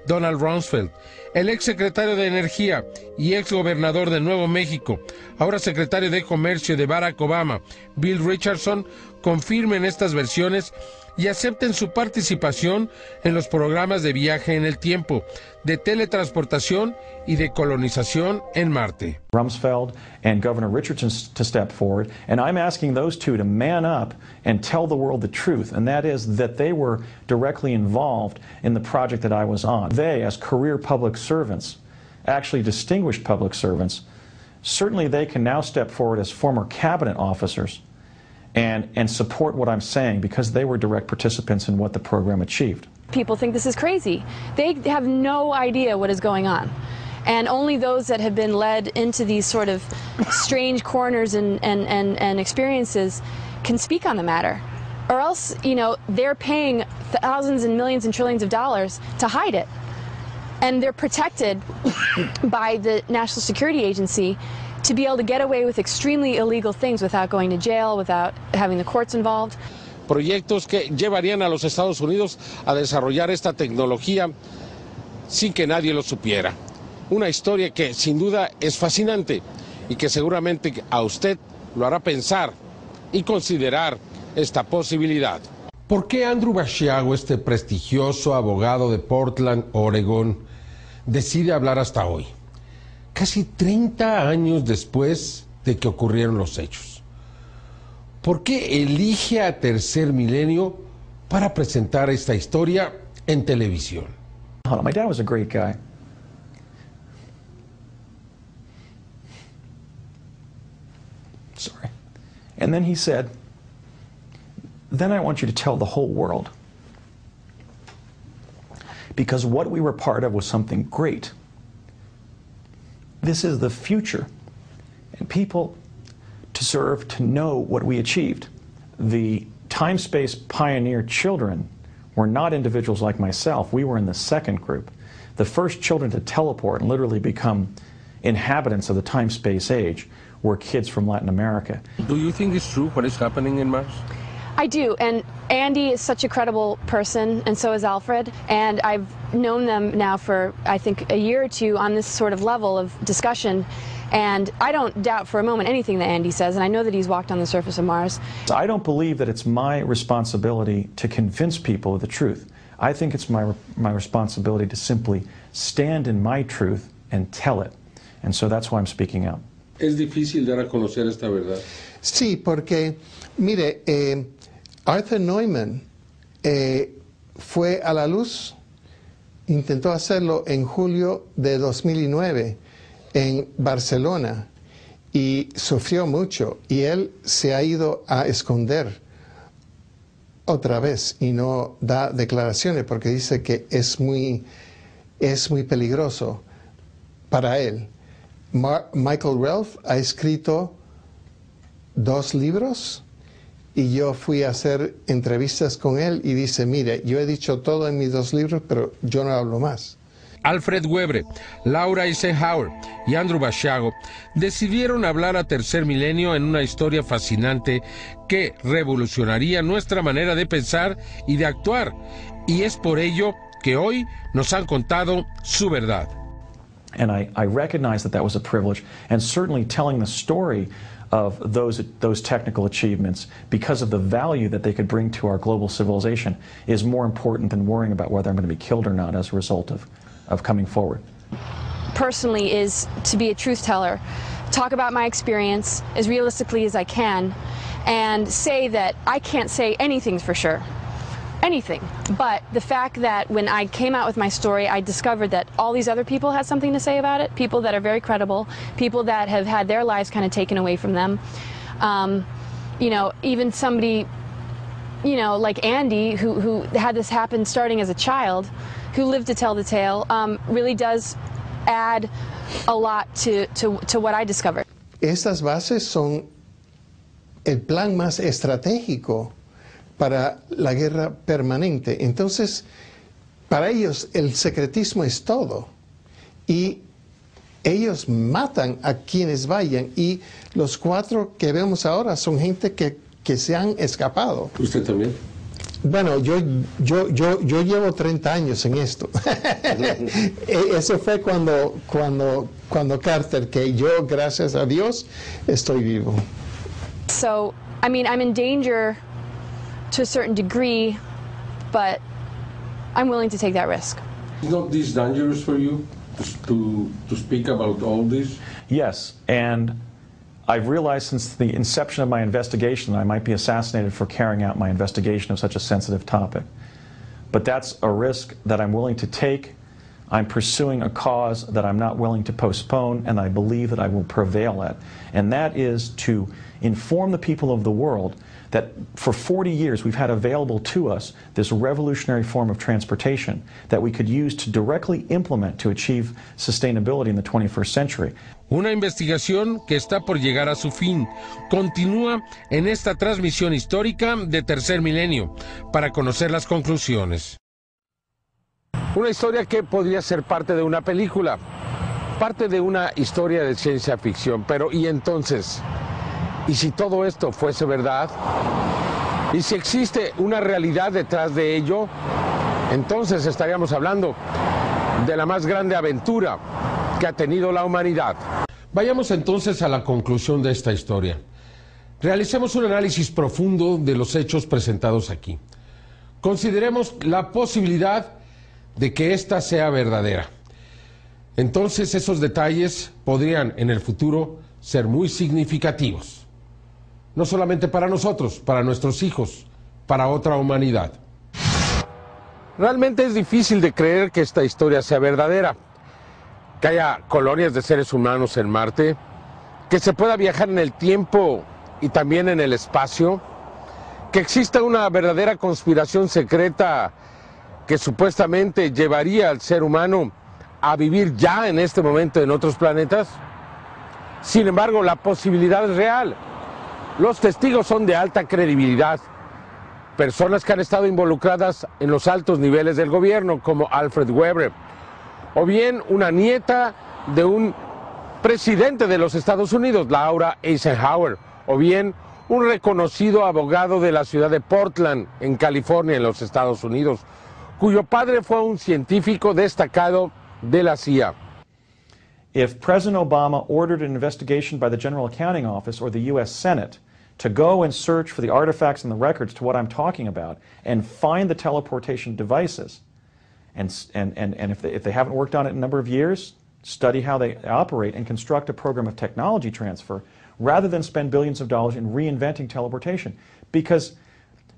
Donald Rumsfeld, el exsecretario de Energía y exgobernador de Nuevo México, ahora secretario de Comercio de Barack Obama, Bill Richardson, confirmen estas versiones y acepten su participación en los programas de viaje en el tiempo, de teletransportación y de colonización en Marte. Rumsfeld and Governor Richardson to step forward, and I'm asking those two to man up and tell the world the truth, and that is that they were directly involved in the project that I was on. They, as career public servants, actually distinguished public servants, certainly they can now step forward as former cabinet officers and support what I'm saying, because they were direct participants in what the program achieved. People think this is crazy. They have no idea what is going on. And only those that have been led into these sort of strange corners and experiences can speak on the matter. Or else, you know, they're paying thousands and millions and trillions of dollars to hide it. And they're protected by the National Security Agency to be able to get away with extremely illegal things without going to jail, without having the courts involved. Proyectos que llevarían a los Estados Unidos a desarrollar esta tecnología sin que nadie lo supiera. Una historia que sin duda es fascinante y que seguramente a usted lo hará pensar y considerar esta posibilidad. ¿Por qué Andrew Basiago, este prestigioso abogado de Portland, Oregón, decide hablar hasta hoy? Casi 30 años después de que ocurrieron los hechos. ¿Por qué elige a Tercer Milenio para presentar esta historia en televisión? My dad was a great guy. Sorry. And then he said, then I want you to tell the whole world. Because what we were part of was something great. This is the future, and people deserve to know what we achieved. The time-space pioneer children were not individuals like myself. We were in the second group. The first children to teleport and literally become inhabitants of the time-space age were kids from Latin America. Do you think it's true what is happening in Mars? I do, and Andy is such a credible person, and so is Alfred, and I've known them now for, I think, a year or two on this sort of level of discussion, and I don't doubt for a moment anything that Andy says, and I know that he's walked on the surface of Mars. I don't believe that it's my responsibility to convince people of the truth. I think it's my responsibility to simply stand in my truth and tell it, and so that's why I'm speaking out. ¿Es difícil dar a conocer esta verdad? Sí, porque, mire, Arthur Neumann fue a la luz, intentó hacerlo en julio de 2009 en Barcelona y sufrió mucho, y él se ha ido a esconder otra vez y no da declaraciones porque dice que es muy peligroso para él. Michael Relf ha escrito 2 libros y yo fui a hacer entrevistas con él y dice, mire, yo he dicho todo en mis 2 libros, pero yo no hablo más. Alfred Webre, Laura Eisenhower y Andrew Basiago decidieron hablar a Tercer Milenio en una historia fascinante que revolucionaría nuestra manera de pensar y de actuar, y es por ello que hoy nos han contado su verdad. And I recognize that that was a privilege, and certainly telling the story of those technical achievements because of the value that they could bring to our global civilization is more important than worrying about whether I'm going to be killed or not as a result of coming forward. Personally is to be a truth teller, talk about my experience as realistically as I can, and say that I can't say anything for sure. Anything. But the fact that when I came out with my story, I discovered that all these other people had something to say about it, people that are very credible, people that have had their lives kind of taken away from them. You know, even somebody, you know, like Andy, who had this happen starting as a child, who lived to tell the tale, really does add a lot to what I discovered. Estas bases son el plan más estratégico para la guerra permanente. Entonces, para ellos el secretismo es todo. Y ellos matan a quienes vayan. Y los 4 que vemos ahora son gente que se han escapado. ¿Usted también? Bueno, yo llevo 30 años en esto. Eso fue cuando Carter, que yo, gracias a Dios, estoy vivo. So, I mean, I'm in danger to a certain degree, but I'm willing to take that risk. Is not this dangerous for you to speak about all this? Yes, and I've realized since the inception of my investigation that I might be assassinated for carrying out my investigation of such a sensitive topic. But that's a risk that I'm willing to take. I'm pursuing a cause that I'm not willing to postpone, and I believe that I will prevail at. And that is to inform the people of the world that for 40 years we've had available to us this revolutionary form of transportation that we could use to directly implement to achieve sustainability in the 21st century. Una investigación que está por llegar a su fin. Continúa en esta transmisión histórica de Tercer Milenio para conocer las conclusiones. Una historia que podría ser parte de una película, parte de una historia de ciencia ficción. Pero ¿y entonces? ¿Y si todo esto fuese verdad? ¿Y si existe una realidad detrás de ello? Entonces estaríamos hablando de la más grande aventura que ha tenido la humanidad. Vayamos entonces a la conclusión de esta historia. Realicemos un análisis profundo de los hechos presentados aquí. Consideremos la posibilidad de que esta sea verdadera. Entonces esos detalles podrían en el futuro ser muy significativos. No solamente para nosotros, para nuestros hijos, para otra humanidad. Realmente es difícil de creer que esta historia sea verdadera, que haya colonias de seres humanos en Marte, que se pueda viajar en el tiempo y también en el espacio, que exista una verdadera conspiración secreta que supuestamente llevaría al ser humano a vivir ya en este momento en otros planetas. Sin embargo, la posibilidad es real. Los testigos son de alta credibilidad, personas que han estado involucradas en los altos niveles del gobierno, como Alfred Webre, o bien una nieta de un presidente de los Estados Unidos, Laura Eisenhower, o bien un reconocido abogado de la ciudad de Portland, en California, en los Estados Unidos, cuyo padre fue un científico destacado de la CIA. If President Obama ordered an investigation by the General Accounting Office or the U.S. Senate to go and search for the artifacts and the records to what I'm talking about and find the teleportation devices, and if they haven't worked on it in a number of years, study how they operate and construct a program of technology transfer rather than spend billions of dollars in reinventing teleportation. Because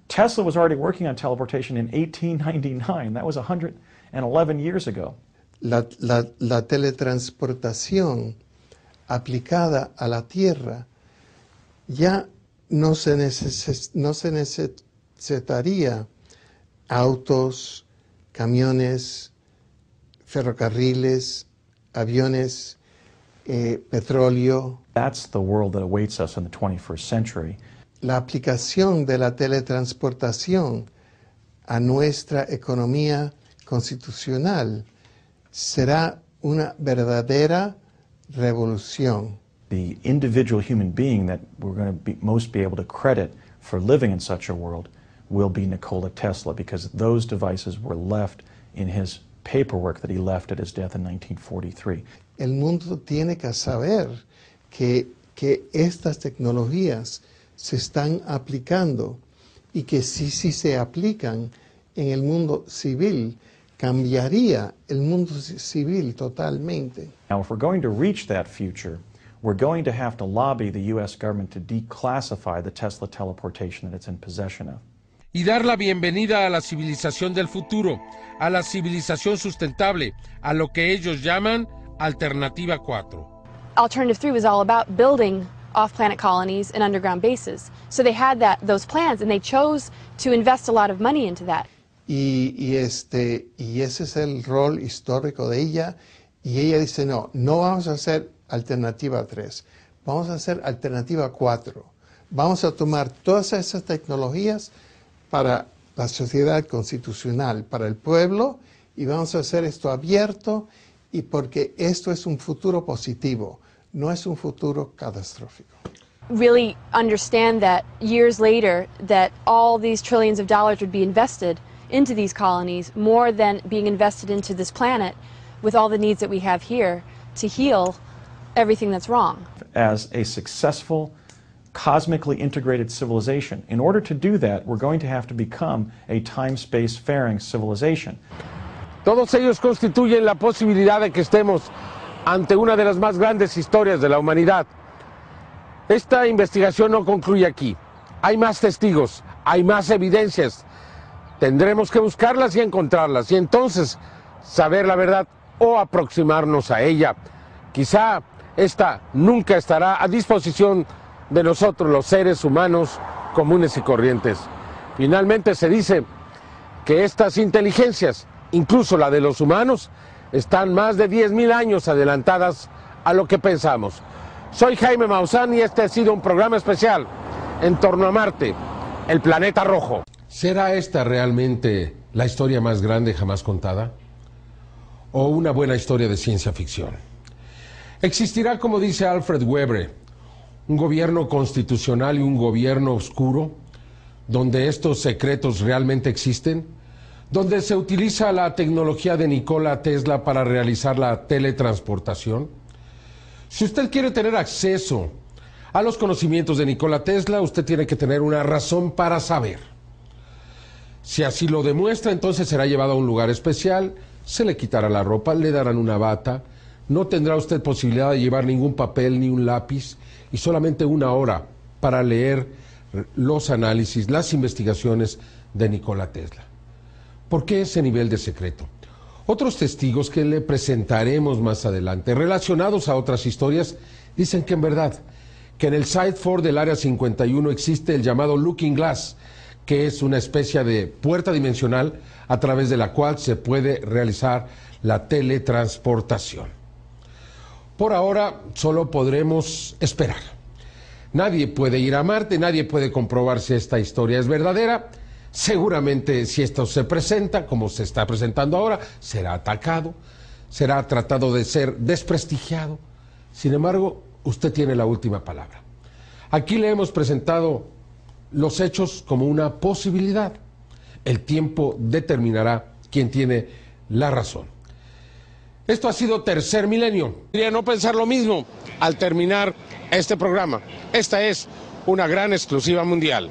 Tesla was already working on teleportation in 1899. That was 111 years ago. La teletransportación aplicada a la Tierra ya no se necesitaría autos, camiones, ferrocarriles, aviones, petróleo. That's the world that awaits us in the 21st century. La aplicación de la teletransportación a nuestra economía constitucional será una verdadera revolución. The individual human being that we're going to most be able to credit for living in such a world will be Nikola Tesla, because those devices were left in his paperwork that he left at his death in 1943. El mundo tiene que saber que estas tecnologías se están aplicando y que si se aplican en el mundo civil, cambiaría el mundo civil totalmente. Now, if we're going to reach that future, we're going to have to lobby the U.S. government to declassify the Tesla teleportation that it's in possession of. Y dar la bienvenida a la civilización del futuro, a la civilización sustentable, a lo que ellos llaman Alternativa 4. Alternative 3 was all about building off-planet colonies and underground bases. So they had those plans, and they chose to invest a lot of money into that. Y ese es el rol histórico de ella, y ella dice, no vamos a hacer Alternativa 3, vamos a hacer Alternativa 4. Vamos a tomar todas esas tecnologías para la sociedad constitucional, para el pueblo, y vamos a hacer esto abierto, y porque esto es un futuro positivo, no es un futuro catastrófico. Really understand that years later that all these trillions of dollars would be invested into these colonies more than being invested into this planet with all the needs that we have here to heal everything that's wrong. As a successful, cosmically integrated civilization, in order to do that, we're going to have to become a time-space-faring civilization. Todos ellos constituyen la posibilidad de que estemos ante una de las más grandes historias de la humanidad. Esta investigación no concluye aquí. Hay más testigos, hay más evidencias. Tendremos que buscarlas y encontrarlas, y entonces saber la verdad o aproximarnos a ella. Quizá esta nunca estará a disposición de nosotros, los seres humanos comunes y corrientes. Finalmente se dice que estas inteligencias, incluso la de los humanos, están más de 10.000 años adelantadas a lo que pensamos. Soy Jaime Maussan y este ha sido un programa especial en torno a Marte, el planeta rojo. ¿Será esta realmente la historia más grande jamás contada? ¿O una buena historia de ciencia ficción? ¿Existirá, como dice Alfred Webre, un gobierno constitucional y un gobierno oscuro, donde estos secretos realmente existen? ¿Donde se utiliza la tecnología de Nikola Tesla para realizar la teletransportación? Si usted quiere tener acceso a los conocimientos de Nikola Tesla, usted tiene que tener una razón para saber. Si así lo demuestra, entonces será llevado a un lugar especial, se le quitará la ropa, le darán una bata, no tendrá usted posibilidad de llevar ningún papel ni un lápiz y solamente una hora para leer los análisis, las investigaciones de Nikola Tesla. ¿Por qué ese nivel de secreto? Otros testigos que le presentaremos más adelante, relacionados a otras historias, dicen que en verdad, que en el Site 4 del Área 51 existe el llamado Looking Glass, que es una especie de puerta dimensional a través de la cual se puede realizar la teletransportación. Por ahora solo podremos esperar. Nadie puede ir a Marte, nadie puede comprobar si esta historia es verdadera. Seguramente si esto se presenta, como se está presentando ahora, será atacado, será tratado de ser desprestigiado. Sin embargo, usted tiene la última palabra. Aquí le hemos presentado los hechos como una posibilidad. El tiempo determinará quién tiene la razón. Esto ha sido Tercer Milenio. Quería no pensar lo mismo al terminar este programa. Esta es una gran exclusiva mundial.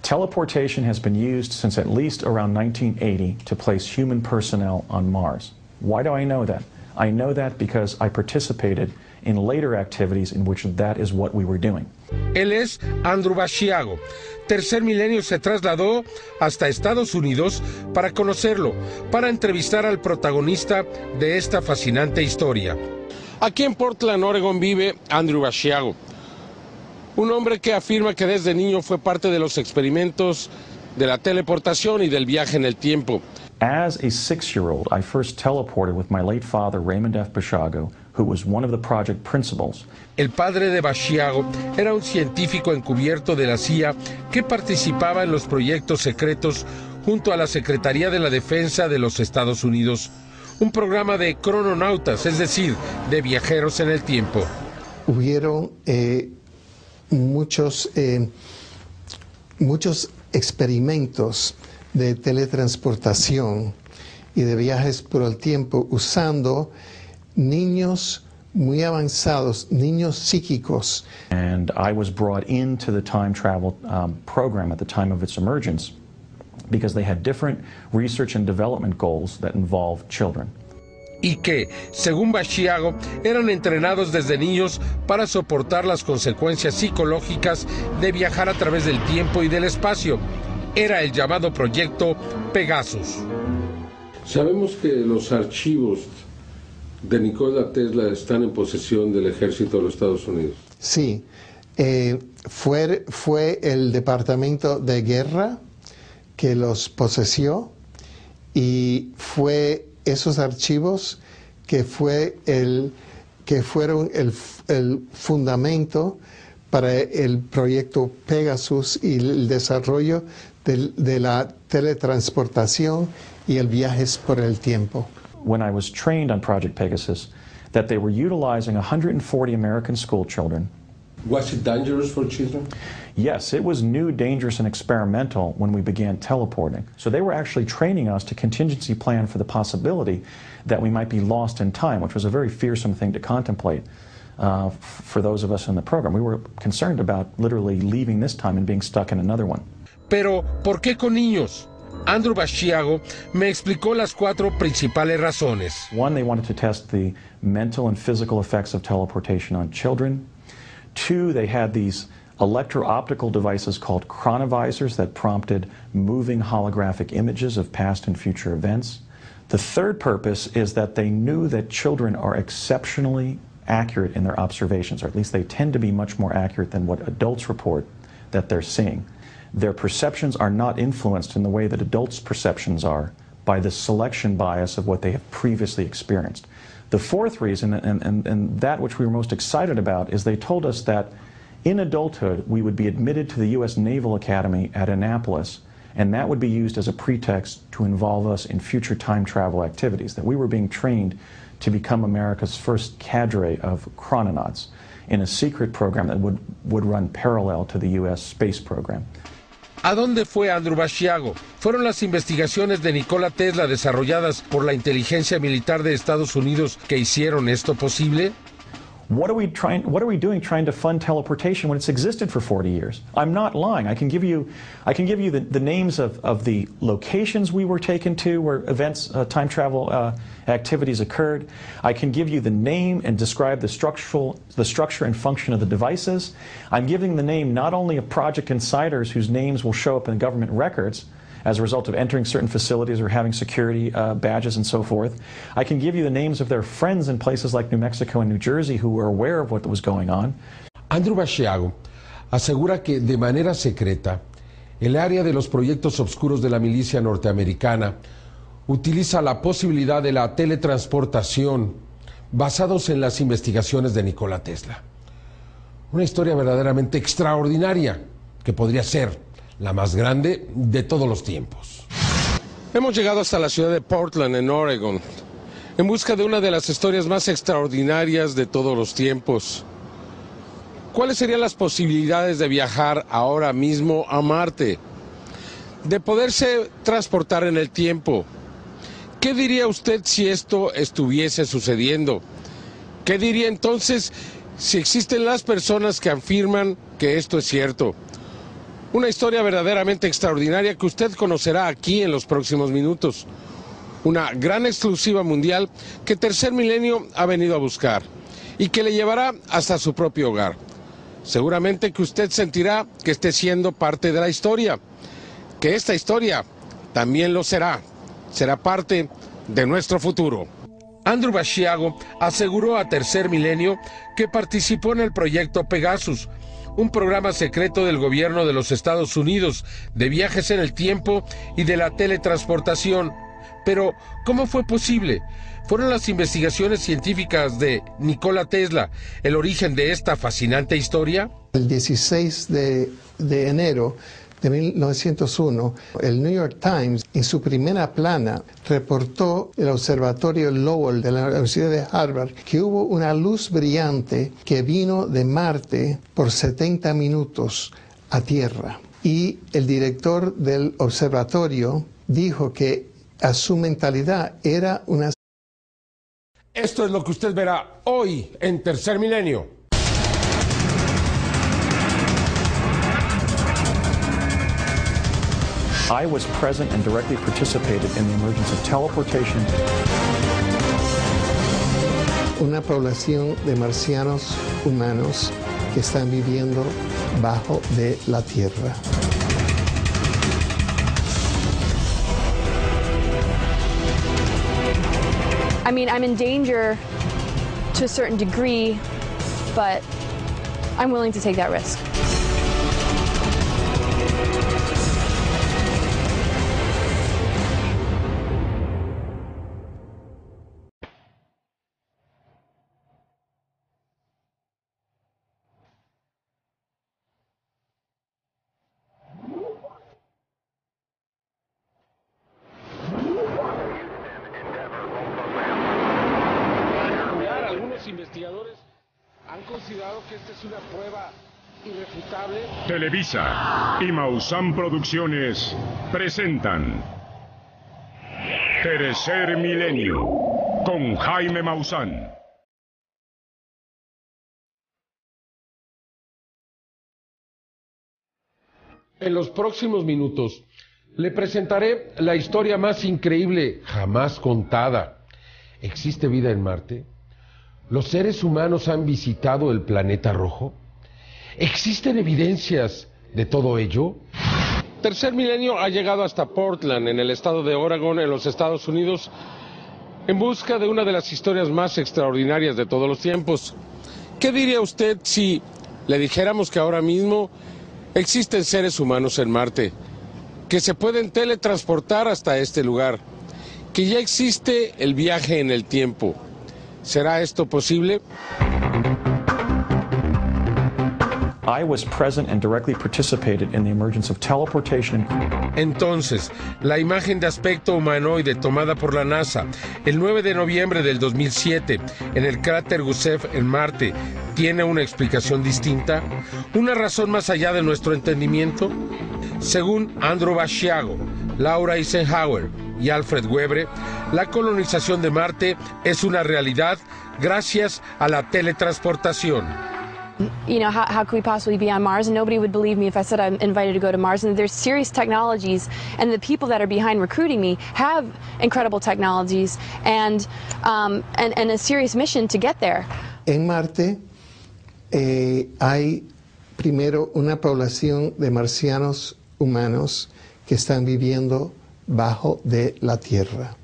Teleportation has been used since at least around 1980 to place human personnel on Mars. Why do I know that? I know that because I participated in later activities in which that is what we were doing. Él es Andrew Basiago. Tercer Milenio se trasladó hasta Estados Unidos para conocerlo, para entrevistar al protagonista de esta fascinante historia. Aquí en Portland, Oregon, vive Andrew Basiago, un hombre que afirma que desde niño fue parte de los experimentos de la teleportación y del viaje en el tiempo. As a 6-year-old, I first teleported with my late father, Raymond F. Basiago, who was one of the project principals. El padre de Basiago era un científico encubierto de la CIA que participaba en los proyectos secretos junto a la Secretaría de la Defensa de los Estados Unidos, un programa de crononautas, es decir, de viajeros en el tiempo. Hubieron muchos experimentos de teletransportación y de viajes por el tiempo usando niños muy avanzados, niños psíquicos. And I was brought into the time travel program at the time of its emergence because they had different research and development goals that involved children. Y que, según Basiago, eran entrenados desde niños para soportar las consecuencias psicológicas de viajar a través del tiempo y del espacio. Era el llamado proyecto Pegasus. Sabemos que los archivos de Nikola Tesla están en posesión del ejército de los Estados Unidos. Sí, fue el Departamento de Guerra que los posesió y fue esos archivos que fueron el fundamento para el proyecto Pegasus y el desarrollo de la teletransportación y el viajes por el tiempo. When I was trained on Project Pegasus, that they were utilizing 140 American school children. Was it dangerous for children? Yes, it was new, dangerous, and experimental when we began teleporting. So they were actually training us to contingency plan for the possibility that we might be lost in time, which was a very fearsome thing to contemplate for those of us in the program. We were concerned about literally leaving this time and being stuck in another one. Pero, ¿por qué con niños? Andrew Basiago me explicó las 4 principales razones. One, they wanted to test the mental and physical effects of teleportation on children. 2, they had these electro-optical devices called chronovisors that prompted moving holographic images of past and future events. The third purpose is that they knew that children are exceptionally accurate in their observations, or at least they tend to be much more accurate than what adults report that they're seeing. Their perceptions are not influenced in the way that adults' perceptions are by the selection bias of what they have previously experienced. The fourth reason, and that which we were most excited about, is they told us that in adulthood we would be admitted to the U.S. Naval Academy at Annapolis, and that would be used as a pretext to involve us in future time travel activities, that we were being trained to become America's first cadre of chrononauts in a secret program that would run parallel to the U.S. space program. ¿A dónde fue Andrew Basiago? ¿Fueron las investigaciones de Nikola Tesla desarrolladas por la inteligencia militar de Estados Unidos que hicieron esto posible? What are we doing trying to fund teleportation when it's existed for 40 years? I'm not lying. I can give you the names of the locations we were taken to where events, time travel activities occurred. I can give you the name and describe the structure and function of the devices. I'm giving the name not only of project insiders whose names will show up in government records as a result of entering certain facilities or having security badges and so forth. I can give you the names of their friends in places like New Mexico and New Jersey who were aware of what was going on. Andrew Basiago asegura que de manera secreta el área de los proyectos oscuros de la milicia norteamericana utiliza la posibilidad de la teletransportación basados en las investigaciones de Nikola Tesla. Una historia verdaderamente extraordinaria que podría ser la más grande de todos los tiempos. Hemos llegado hasta la ciudad de Portland, en Oregon, en busca de una de las historias más extraordinarias de todos los tiempos. ¿Cuáles serían las posibilidades de viajar ahora mismo a Marte? De poderse transportar en el tiempo. ¿Qué diría usted si esto estuviese sucediendo? ¿Qué diría entonces si existen las personas que afirman que esto es cierto? Una historia verdaderamente extraordinaria que usted conocerá aquí en los próximos minutos. Una gran exclusiva mundial que Tercer Milenio ha venido a buscar y que le llevará hasta su propio hogar. Seguramente que usted sentirá que esté siendo parte de la historia, que esta historia también lo será parte de nuestro futuro. Andrew Basiago aseguró a Tercer Milenio que participó en el proyecto Pegasus, un programa secreto del gobierno de los Estados Unidos de viajes en el tiempo y de la teletransportación. Pero, ¿cómo fue posible? ¿Fueron las investigaciones científicas de Nikola Tesla el origen de esta fascinante historia? El 16 de enero de 1901, el New York Times, en su primera plana, reportó el observatorio Lowell de la Universidad de Harvard que hubo una luz brillante que vino de Marte por 70 minutos a Tierra. Y el director del observatorio dijo que a su mentalidad era una... Esto es lo que usted verá hoy en Tercer Milenio. I was present and directly participated in the emergence of teleportation. Una población de marcianos humanos que están viviendo bajo de la Tierra. I mean, I'm in danger to a certain degree, but I'm willing to take that risk. Investigadores han considerado que esta es una prueba irrefutable. Televisa y Maussan Producciones presentan Tercer Milenio con Jaime Maussan. En los próximos minutos le presentaré la historia más increíble jamás contada. ¿Existe vida en Marte? ¿Los seres humanos han visitado el planeta rojo? ¿Existen evidencias de todo ello? Tercer Milenio ha llegado hasta Portland, en el estado de Oregon, en los Estados Unidos, en busca de una de las historias más extraordinarias de todos los tiempos. ¿Qué diría usted si le dijéramos que ahora mismo existen seres humanos en Marte, que se pueden teletransportar hasta este lugar, que ya existe el viaje en el tiempo? ¿Será esto posible? I was present and directly participated in the emergence of teleportation. Entonces, la imagen de aspecto humanoide tomada por la NASA el 9 de noviembre del 2007 en el cráter Gusev en Marte, ¿tiene una explicación distinta? ¿Una razón más allá de nuestro entendimiento? Según Andrew Basiago, Laura Eisenhower y Alfred Webre, la colonización de Marte es una realidad gracias a la teletransportación. You know, how could we possibly be on Mars? And nobody would believe me if I said I'm invited to go to Mars. And there's serious technologies, and the people that are behind recruiting me have incredible technologies and a serious mission to get there. En Marte hay primero una población de marcianos humanos que están viviendo bajo de la Tierra.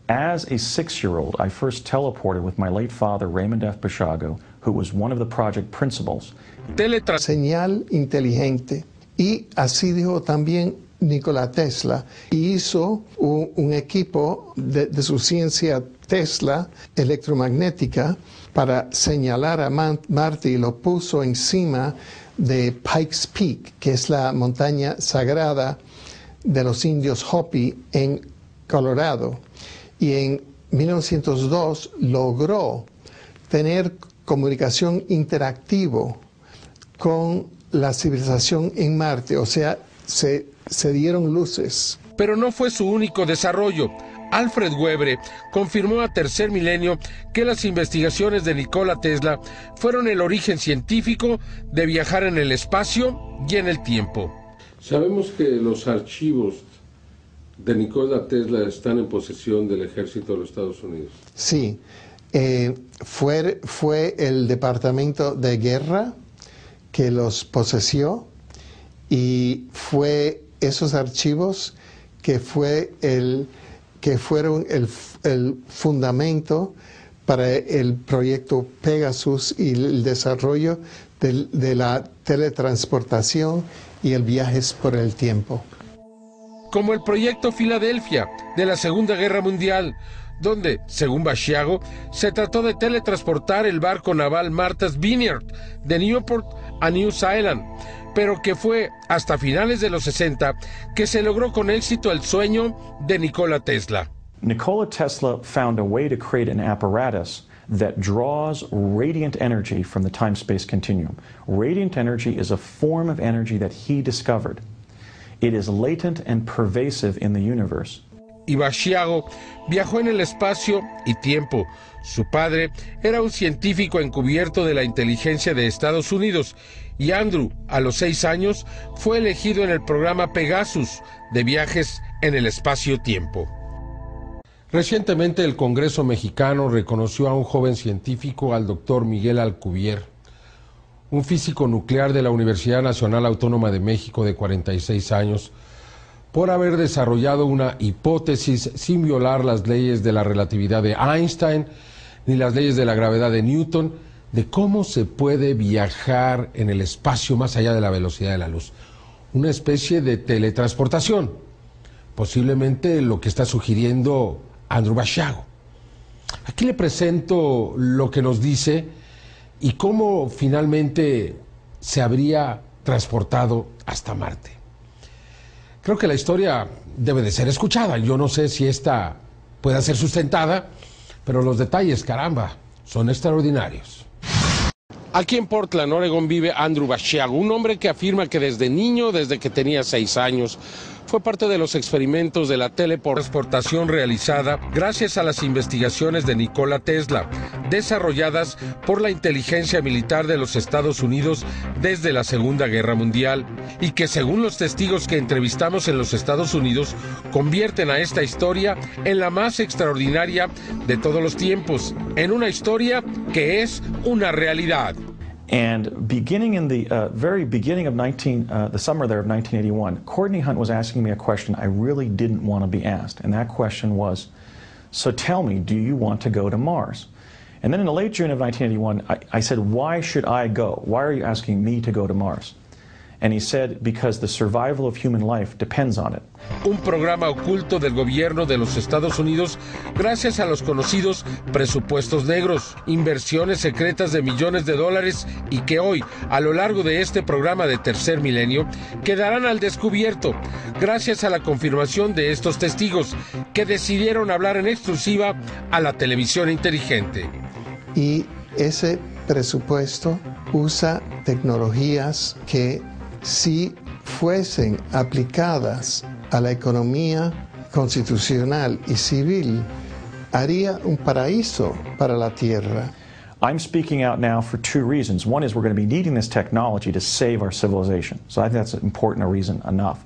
As a 6-year-old, I first teleported with my late father, Raymond F. Basiago, who was one of the project principals. Señal inteligente. Y así dijo también Nikola Tesla. Y hizo un equipo de su ciencia Tesla electromagnética para señalar a Marte, y lo puso encima de Pikes Peak, que es la montaña sagrada de los indios Hopi en Colorado. Y en 1902 logró tener comunicación interactivo con la civilización en Marte, o sea, se dieron luces. Pero no fue su único desarrollo. Alfred Webre confirmó a Tercer Milenio que las investigaciones de Nikola Tesla fueron el origen científico de viajar en el espacio y en el tiempo. Sabemos que los archivos de Nikola Tesla están en posesión del ejército de los Estados Unidos. Sí, fue el Departamento de Guerra que los posesió, y fue esos archivos que fueron el fundamento para el proyecto Pegasus y el desarrollo de la teletransportación y el viajes por el tiempo. Como el proyecto Filadelfia de la Segunda Guerra Mundial, donde, según Basiago, se trató de teletransportar el barco naval Martha's Vineyard de Newport a New Zealand, pero que fue hasta finales de los 60 que se logró con éxito el sueño de Nikola Tesla. Nikola Tesla found a way to create an apparatus that draws radiant energy from the time-space continuum. Radiant energy is a form of energy that he discovered. It is latent and pervasive in the universe. y Basiago viajó en el espacio y tiempo. Su padre era un científico encubierto de la inteligencia de Estados Unidos y Andrew, a los 6 años, fue elegido en el programa Pegasus de viajes en el espacio-tiempo. Recientemente el Congreso mexicano reconoció a un joven científico, al doctor Miguel Alcubierre, un físico nuclear de la Universidad Nacional Autónoma de México de 46 años, por haber desarrollado una hipótesis sin violar las leyes de la relatividad de Einstein ni las leyes de la gravedad de Newton, de cómo se puede viajar en el espacio más allá de la velocidad de la luz. Una especie de teletransportación, posiblemente lo que está sugiriendo Andrew Basiago. Aquí le presento lo que nos dice y cómo finalmente se habría transportado hasta Marte. Creo que la historia debe de ser escuchada. Yo no sé si esta pueda ser sustentada, pero los detalles, caramba, son extraordinarios. Aquí en Portland, Oregon, vive Andrew Basiago, un hombre que afirma que desde niño, desde que tenía 6 años, fue parte de los experimentos de la teletransportación realizada gracias a las investigaciones de Nikola Tesla, desarrolladas por la inteligencia militar de los Estados Unidos desde la Segunda Guerra Mundial, y que según los testigos que entrevistamos en los Estados Unidos, convierten a esta historia en la más extraordinaria de todos los tiempos, en una historia que es una realidad. And beginning in the very beginning of the summer there of 1981, Courtney Hunt was asking me a question I really didn't want to be asked. And that question was, so tell me, do you want to go to Mars? And then in the late June of 1981, I said, why should I go? Why are you asking me to go to Mars? And he said, because the survival of human life depends on it. Un programa oculto del gobierno de los Estados Unidos gracias a los conocidos presupuestos negros, inversiones secretas de millones de dólares y que hoy, a lo largo de este programa de Tercer Milenio, quedarán al descubierto gracias a la confirmación de estos testigos que decidieron hablar en exclusiva a la televisión inteligente. Y ese presupuesto usa tecnologías que si fuesen aplicadas a la economía constitucional y civil, haría un paraíso para la Tierra. I'm speaking out now for 2 reasons. One is we're going to be needing this technology to save our civilization. So I think that's important a reason enough.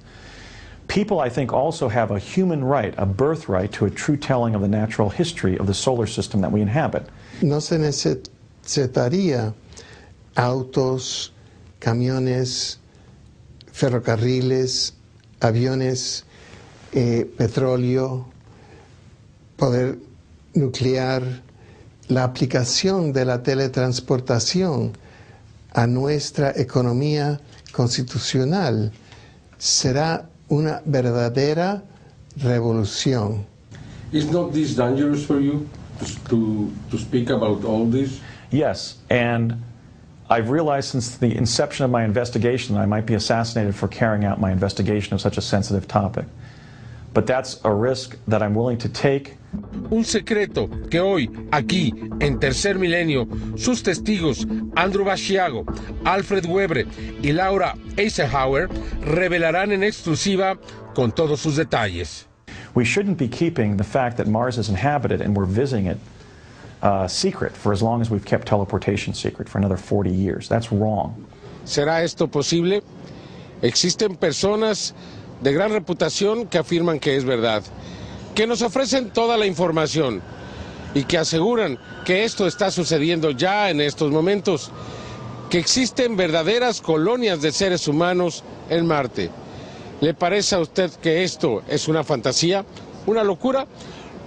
People, I think, also have a human right, a birthright to a true telling of the natural history of the solar system that we inhabit. No se necesitaría autos, camiones, ferrocarriles, aviones, petróleo, poder nuclear. La aplicación de la teletransportación a nuestra economía constitucional será una verdadera revolución. Is not this dangerous for you to speak about all this? Yes, and I've realized since the inception of my investigation that I might be assassinated for carrying out my investigation of such a sensitive topic. But that's a risk that I'm willing to take. Un secreto que hoy, aquí, en Tercer Milenio, sus testigos, Andrew Basiago, Alfred Webre y Laura Eisenhower, revelarán en exclusiva con todos sus detalles. We shouldn't be keeping the fact that Mars is inhabited and we're visiting it secret for as long as we've kept teleportation secret, for another 40 years. That's wrong. ¿Será esto posible? Existen personas de gran reputación que afirman que es verdad, que nos ofrecen toda la información y que aseguran que esto está sucediendo ya en estos momentos, que existen verdaderas colonias de seres humanos en Marte. ¿Le parece a usted que esto es una fantasía, una locura?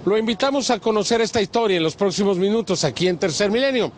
Lo invitamos a conocer esta historia en los próximos minutos aquí en Tercer Milenio.